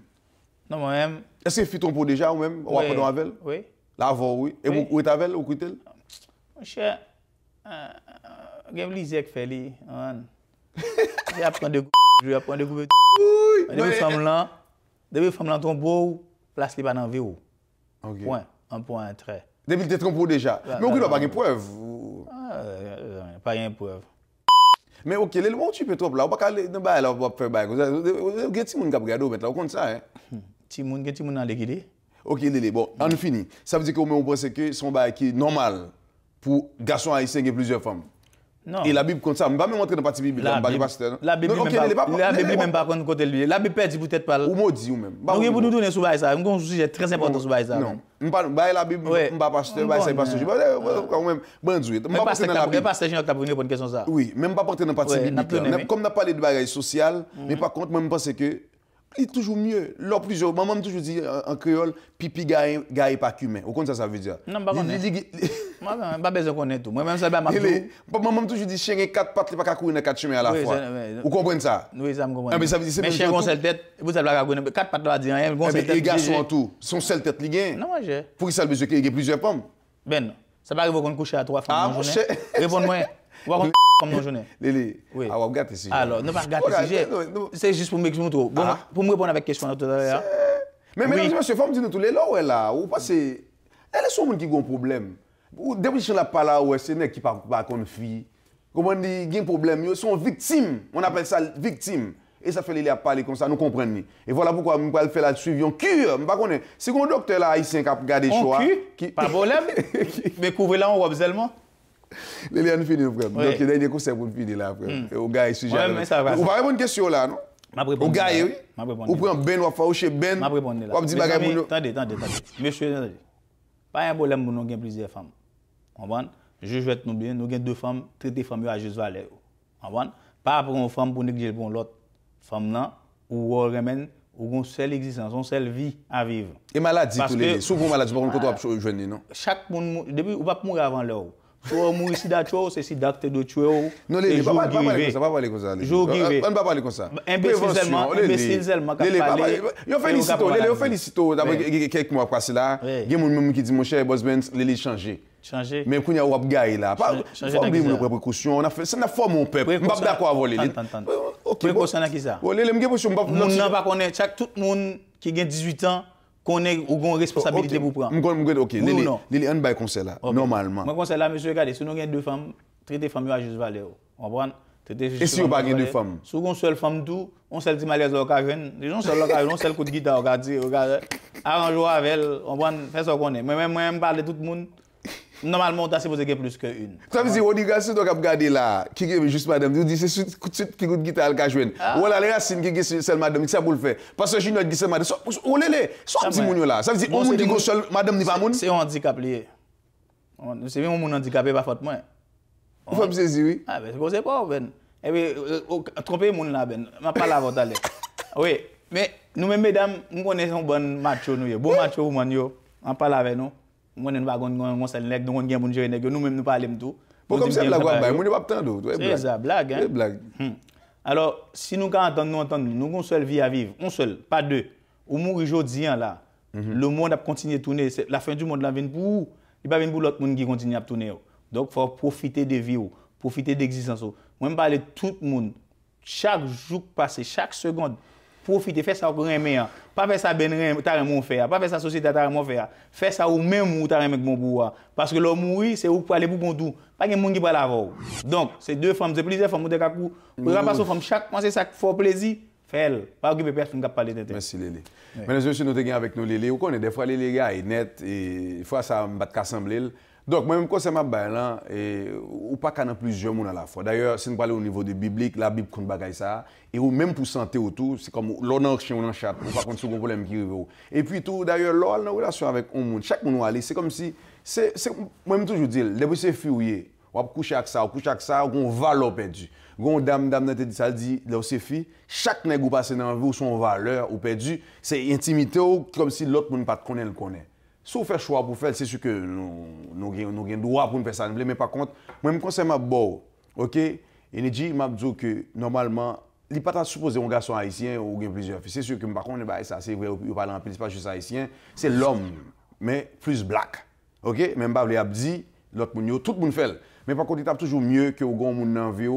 Non, moi-même. Est-ce que fit ton pot déjà ou même? Ou après dans la velle? Oui. L'avant, oui. Et où est ta velle ou quitte-elle? Mon cher, il y a un plaisir qui fait lui. Il apprend de je apprends de couper. Oui. Depuis femme là tombe, place li pas dans vie. Point, un point, un trait. Depuis que tu te trompes déjà. Mais on ne doit pas de preuve. Pas de preuve. Mais ok, le moment où tu peux trop là, on va pas aller dans bail là, on va faire bail. Il y a des gens qui regardent là, on compte ça hein. Ti moun dans l'équidé. OK, Lélé, bon, on finit. Ça veut dire qu'on pense que son bail qui est normal pour garçon haïtien qui a plusieurs femmes. Non. Et la Bible compte ça. Je ne vais pas me montrer dans la partie biblique. La Bible même pas contre côté lui. La Bible perd peut-être pas. Ou maudit ou même. Donc vous nous donner sur ça. Un sujet très important sur ça. Non. Pas la Bible, pas pasteur, pas pasteur. Quand même bandouille. Mais pasteur Jean qui a posé une question ça. Oui, même pas porter dans la partie biblique. Comme on a parlé de bagages social, mais par contre moi je pense que il est toujours mieux. Là, plusieurs, maman toujours dit en créole, pipi gagne pas cumin. Au contraire, ça veut dire. Non, pas pas besoin de connaître tout. Moi-même, ça va m'appeler. Maman toujours dit chien 4 pattes, pas courir dans 4 chemins à la fois. Vous comprenez ça? Oui, ça me comprend. Mais ça veut dire c'est mais chien, seule tête, vous savez pas courir 4 pattes, là, dire rien. Les garçons en tout, son seule tête, il gagne. Non, j'ai. Pour ça, besoin qu'il y ait plusieurs pommes. Ben, ça va arriver qu'on couche à 3 femmes dans la journée. Réponds-moi. Comme nos journées. Lélé, oui. Ah, on gâte ici. Alors, ne pas gâter ici. C'est juste pour m'expliquer tout. Pour me répondre avec question tout à l'heure. Mais mesdames et messieurs, faut me dire tous les là où elle là, ou parce que elle est son monde qui a un problème. Depuis que je la parle là où c'est nèg qui pas comme fille. Comment dit, il y a un problème, ils sont victimes. On appelle ça victime. Et ça fait les parler comme ça, nous comprenons. Et voilà pourquoi je vais faire la suivi en cure. Je ne sais pas. C'est un docteur là haïtien qui a gardé choix. Pas de problème. Mais couvrez là on voit seulement. Les gens finissent, frère. Donc, il y a des conseils pour finir là, frère. Au gars, sujet. Vous va répondre une question là, non? Au gars, oui. Vous prenez Ben, vous faites chez Ben. Vous dites bagay pour nous. Attendez. Monsieur, attendez. Pas un problème pour nous avons plusieurs femmes. Comprendre? Je vais nous bien, nous avons 2 femmes, traiter femmes à juste valeur. Comprendre? Pas pour une femme pour négliger pour l'autre. Femme là, ou remède, ou une seule existence, une seule vie à vivre. Et maladie, tous les souvent maladie, par contre, quand on jeune, non? Chaque monde, depuis, on va pas mourir avant l'heure. Soit mourir si d'actuel, c'est si d'acte de tuer. Non, les pas parler comme ça. On ne va pas parler comme ça. Imbécile seulement, Yo félicite, d'abord quelques mois passé là, il y a des gens qui disent mon cher boss Ben, les changer. Changer. Mais quand il y a un gars là, pas oublier nos précautions, on a fait ça n'a forme mon peuple. On pas d'accord à voler. OK. Précaution à qui ça? Voler les précautions pas. Moun n'a pas connaît chaque tout monde qui a 18 ans connaît ou une responsabilité pour prendre. OK, les un bail conseil là normalement. Moi conseil là monsieur regardez, si nous avons 2 femmes, traiter femmes à juste valeur. Comprendre? Et si on pas 2 femmes? Si on seule femme tout, on seul dit malaise occasion, les gens seul occasion, on seul coup de guitare regarder, arrange avec elle, on prend faire ça qu'on est. Mais même moi me parler tout le monde. Normalement, on est supposé gagner plus qu'une. Ça veut dire, on dit que si on regarde là, qui est juste madame, on dit c'est ce qui coûte guitare à jouer. Ou alors les racines qui est seule madame, qui ça pour le faire. Parce que je ne dis pas madame, on les soit petit moun là. Ça veut dire, on dit que seul madame n'est pas moun. C'est un handicap lié. C'est bien mon handicapé, pas faute moi. Vous faites saisir, oui. Ah, ben, c'est pas, Ben. Et puis, tromper moun là, Ben. Je ne parle pas avant d'aller. Oui, mais nous-mêmes, mesdames, nous connaissons bon macho, bon macho, woman, on parle avec nous. Moi, nous ne pouvons pas faire des nous ne pouvons pas nous-mêmes nous parler tout. Comme ça, blague, nous ne pouvons pas attendre. C'est ça, blague. C'est blague. Alors, si nous entendons, nous avons une seule vie à vivre, une seule, pas 2. Ou mourir aujourd'hui là, le monde a continué à tourner. La fin du monde là vient pour vous. Il ne va pas pour l'autre monde qui continue à tourner. Donc, il faut profiter de vie, profiter de l'existence. Moi, je parle de tout le monde. Chaque jour passé, chaque seconde, profiter, faire ça au grand meilleur. Pas faire ça ben t'as mon faire, pas faire ça société t'as mon faire. Faire ça au même où t'as avec mon bois parce que l'homme mourir c'est où pour aller pour bon tout. Pas que monde qui va l'avoir. Donc, c'est 2 femmes, c'est plusieurs femmes de Kakou. Pour passer femme chaque mois c'est ça qui fait plaisir. Fais-le. Pas occuper personne qui parler de tête. Merci Lélé. Mesdames et messieurs, nous sommes avec nous Lélé. Vous connaissez des fois les gars est net et des fois ça me bat qu'assembler. Donc, moi-même, quand c'est ma balle, là, ou pas qu'il y a plusieurs monde à la fois. D'ailleurs, si nous parlons au niveau de biblique, la Bible compte bagaille ça. Et ou même pour santé autour, c'est comme l'on a un chien ou un chat, ou pas contre ce problème qui arrive. Et puis tout, d'ailleurs, l'on a une relation avec un monde. Chaque monde aller, c'est comme si, moi-même toujours dire, depuis c'est fouillé, on va coucher avec ça, on valeur perdu. Gon dame te dit ça dit, là c'est fille, chaque nèg ou passe dans vie ou son valeur ou perdu, c'est intimité comme si l'autre monde pas connaît le connaît. si on fait choix pour faire, c'est sûr que nous avons droit pour faire ça. Mais par contre, moi, je me conseille ma bon, ok? Et je dis que normalement, il n'est pas supposé un garçon haïtien ou plusieurs filles. C'est sûr que par contre, ça, c'est vrai, il parle en plus, pas juste haïtien, c'est l'homme, mais plus black. Ok? Même pas les dit, l'autre monde, tout le monde fait. Mais par contre, il est toujours mieux que au grand monde dans vie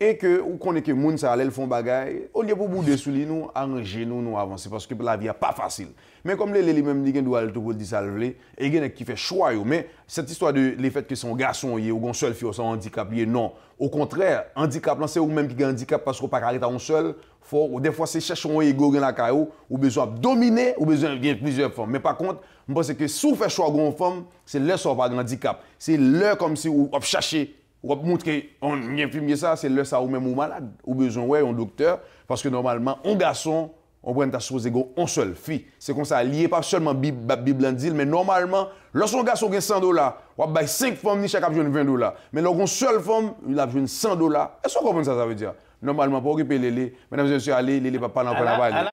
et que ou connaît que monde ça allait font bagaille au lieu pour bouder sous lui nous arranger nous avancer parce que la vie est pas facile. Mais comme les même dit qu'il doit tout pour dire ça et il y a qui fait choix mais cette histoire de les fait que son garçon y ou gon seul fille son handicap non, au contraire, handicap là c'est ou même qui a handicap parce qu'on pas arrêter un seul, faut des fois c'est chercher un ego dans la caillou ou besoin de dominer ou besoin de plusieurs femmes. Mais par contre, je pense que si on fait choix gon femme, c'est leur soit pas de handicap. C'est leur comme si on chercher ou montrer on infirmier ça c'est le ça ou même ou malade ou besoin ouais un docteur parce que normalement un garçon on prend ta supposé on seule fille c'est comme ça lié pas seulement bible dit mais normalement lorsqu'un garçon gagne $100 ou bail 5 femmes ni chaque a besoin $20 mais lorsqu'une seule femme il a besoin $100 est-ce qu'on comprend ça veut dire normalement pour occuper les mesdames et messieurs allez les pas parler encore là-bas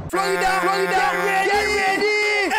Florida, get ready!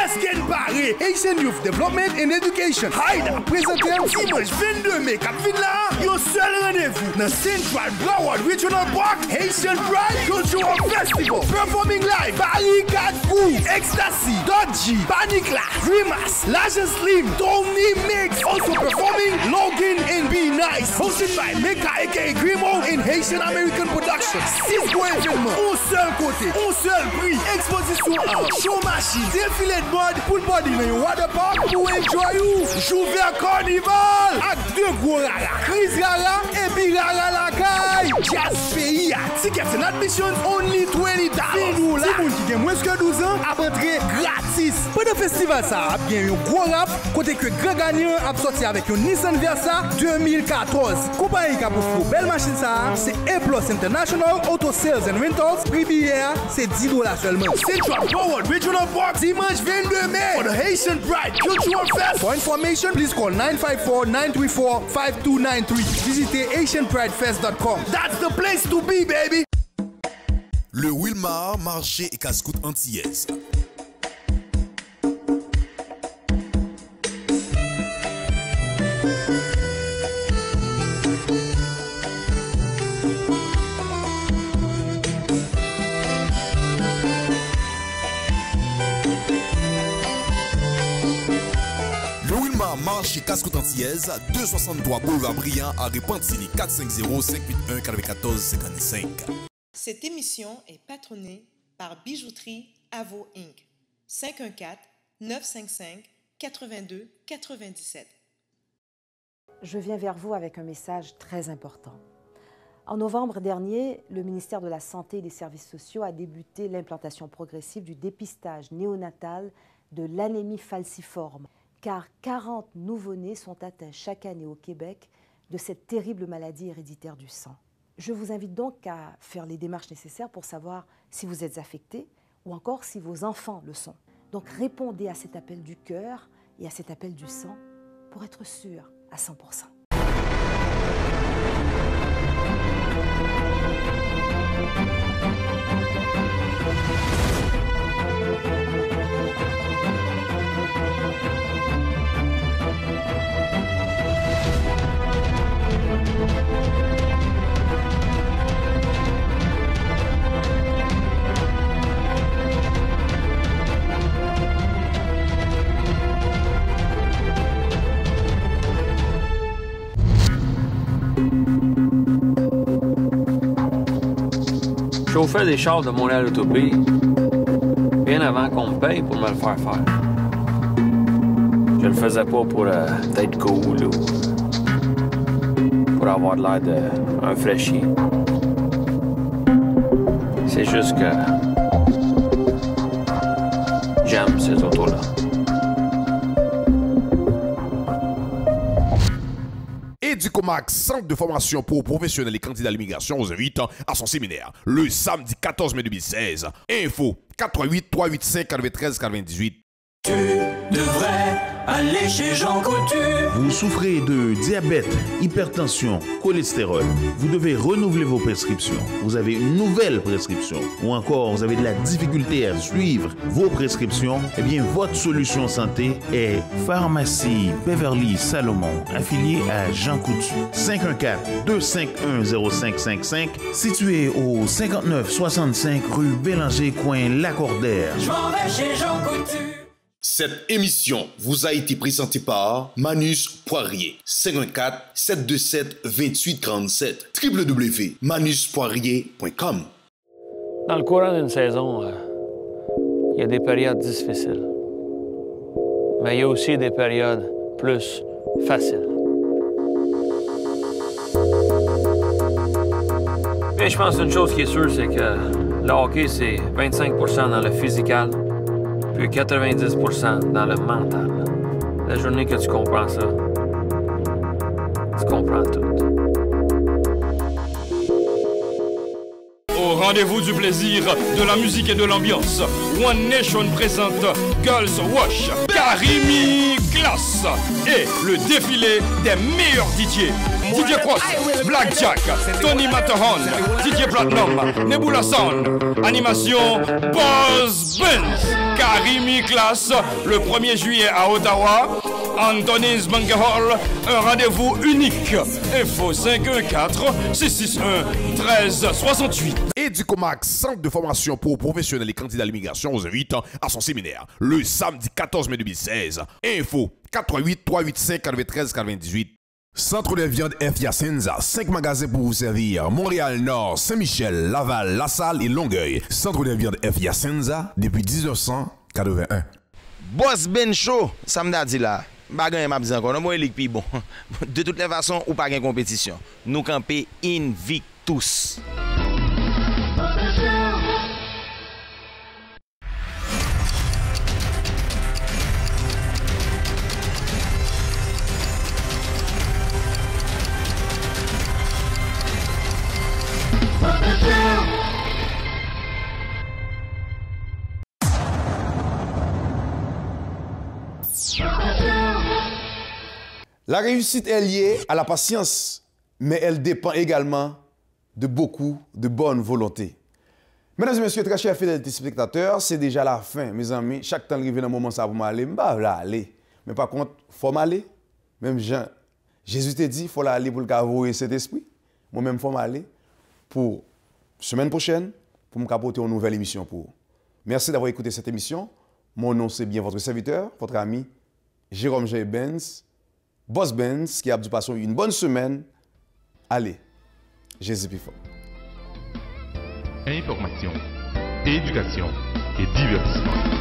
Esken Paris, Haitian Youth Development and Education. Haïda, présenté un dimanche 22 mai, Cap Villa, yon seul rendez-vous dans Central Broward Regional Park, Haitian Pride Cultural Festival. Performing live, Paris 4 Kou, Ecstasy, Dodgy, Panicla, Grimace, Laja Slim, Tony Mix. Also performing Logan and Be Nice. Hosted by Mecca aka Grimo and Haitian American Productions. 6 gros événements, un seul côté, un seul prix. Exposition en show machine, défilé de mode, pool body dans un water park pour enjoy you. Jouver carnival avec 2 gros rara, Chris Rara et Big Rara la caille. Jazz pays, tickets and admissions only $20. C'est nous là. Si vous qui avez moins que 12 ans, à entrer gratis. Pendant le festival, ça a bien un gros rap, côté que grand gagnant a sorti avec un Nissan Versa 2014. Compagnie qui a pour belle machine ça, c'est A+ International Auto Sales and Rentals. Prix billet, c'est $10 seulement. Central Broward Regional Park, dimanche 22 mai for the Haitian Pride Cultural Fest. For information, please call 954-934-5293. Visitez HaitianPrideFest.com. That's the place to be, baby. Le Wilmar, marché et casse-croûte antillaise. Marché Casse-Croûte Antillaise, 263 Boulevard Briand à Repentigny, 450-581-94-55. Cette émission est patronnée par Bijouterie Avo Inc. 514-955-82-97. Je viens vers vous avec un message très important. En novembre dernier, le ministère de la Santé et des Services sociaux a débuté l'implantation progressive du dépistage néonatal de l'anémie falciforme, car 40 nouveau-nés sont atteints chaque année au Québec de cette terrible maladie héréditaire du sang. Je vous invite donc à faire les démarches nécessaires pour savoir si vous êtes affecté ou encore si vos enfants le sont. Donc répondez à cet appel du cœur et à cet appel du sang pour être sûr à 100%. Chauffeur des chars de Montréal Autopie, bien avant qu'on me paye pour me le faire faire. Je le faisais pas pour être cool ou pour avoir l'air d'un fraîchier. C'est juste que j'aime ces autos-là. Educomax, centre de formation pour professionnels et candidats à l'immigration, vous invite à son séminaire le samedi 14 mai 2016. Info 88 385 93 98. Tu devrais aller chez Jean Coutu. Vous souffrez de diabète, hypertension, cholestérol. Vous devez renouveler vos prescriptions. Vous avez une nouvelle prescription. Ou encore, vous avez de la difficulté à suivre vos prescriptions. Eh bien, votre solution santé est Pharmacie Beverly Salomon, affiliée à Jean Coutu. 514-251-0555, situé au 5965 rue Bélanger, coin Lacordaire. Je m'en vais chez Jean Coutu. Cette émission vous a été présentée par Manus Poirier. 54-727-2837. www.manuspoirier.com. Dans le courant d'une saison, il y a des périodes difficiles. Mais il y a aussi des périodes plus faciles. Mais je pense qu'une chose qui est sûre, c'est que le hockey, c'est 25% dans le physical, puis 90% dans le mental. La journée que tu comprends ça, tu comprends tout. Au rendez-vous du plaisir, de la musique et de l'ambiance, One Nation présente Girls Wash, Karimi Glass et le défilé des meilleurs DJ. DJ Cross, Blackjack, Tony Matterhorn, DJ Platinum, Nebula Sound, animation Buzz Benz, Karimi Glass, le 1er juillet à Ottawa, Anthony's Banquet Hall, un rendez-vous unique. Info 514-661-1368. Educomax, centre de formation pour professionnels et candidats à l'immigration, vous invite à son séminaire le samedi 14 mai 2016. Info 88-385-93-98. Centre de viande F. Yacenza, 5 magasins pour vous servir. Montréal Nord, Saint-Michel, Laval, La Salle et Longueuil. Centre de viande F. Yacenza depuis 1981. Boss Ben Show, ça me dit là. Bagan m'a dit encore, non moi lik pi bon. De toutes les façons, ou pas gain compétition. Nous camper Invictus. La réussite est liée à la patience, mais elle dépend également de beaucoup de bonne volonté. Mesdames et messieurs, très chers fidèles téléspectateurs, c'est déjà la fin, mes amis. Chaque temps que je viens dans un moment, ça va m'aller, je vais aller. Mais par contre, il faut m'aller. Même Jésus t'a dit, il faut aller pour le cavoyer cet esprit. Moi-même, il faut m'aller pour semaine prochaine, pour me capoter une nouvelle émission pour vous. Merci d'avoir écouté cette émission. Mon nom, c'est bien votre serviteur, votre ami, Jérôme J. Benz, Boss Benz, qui a dû passer une bonne semaine. Allez, Jésus plus fort. Information, éducation et divertissement.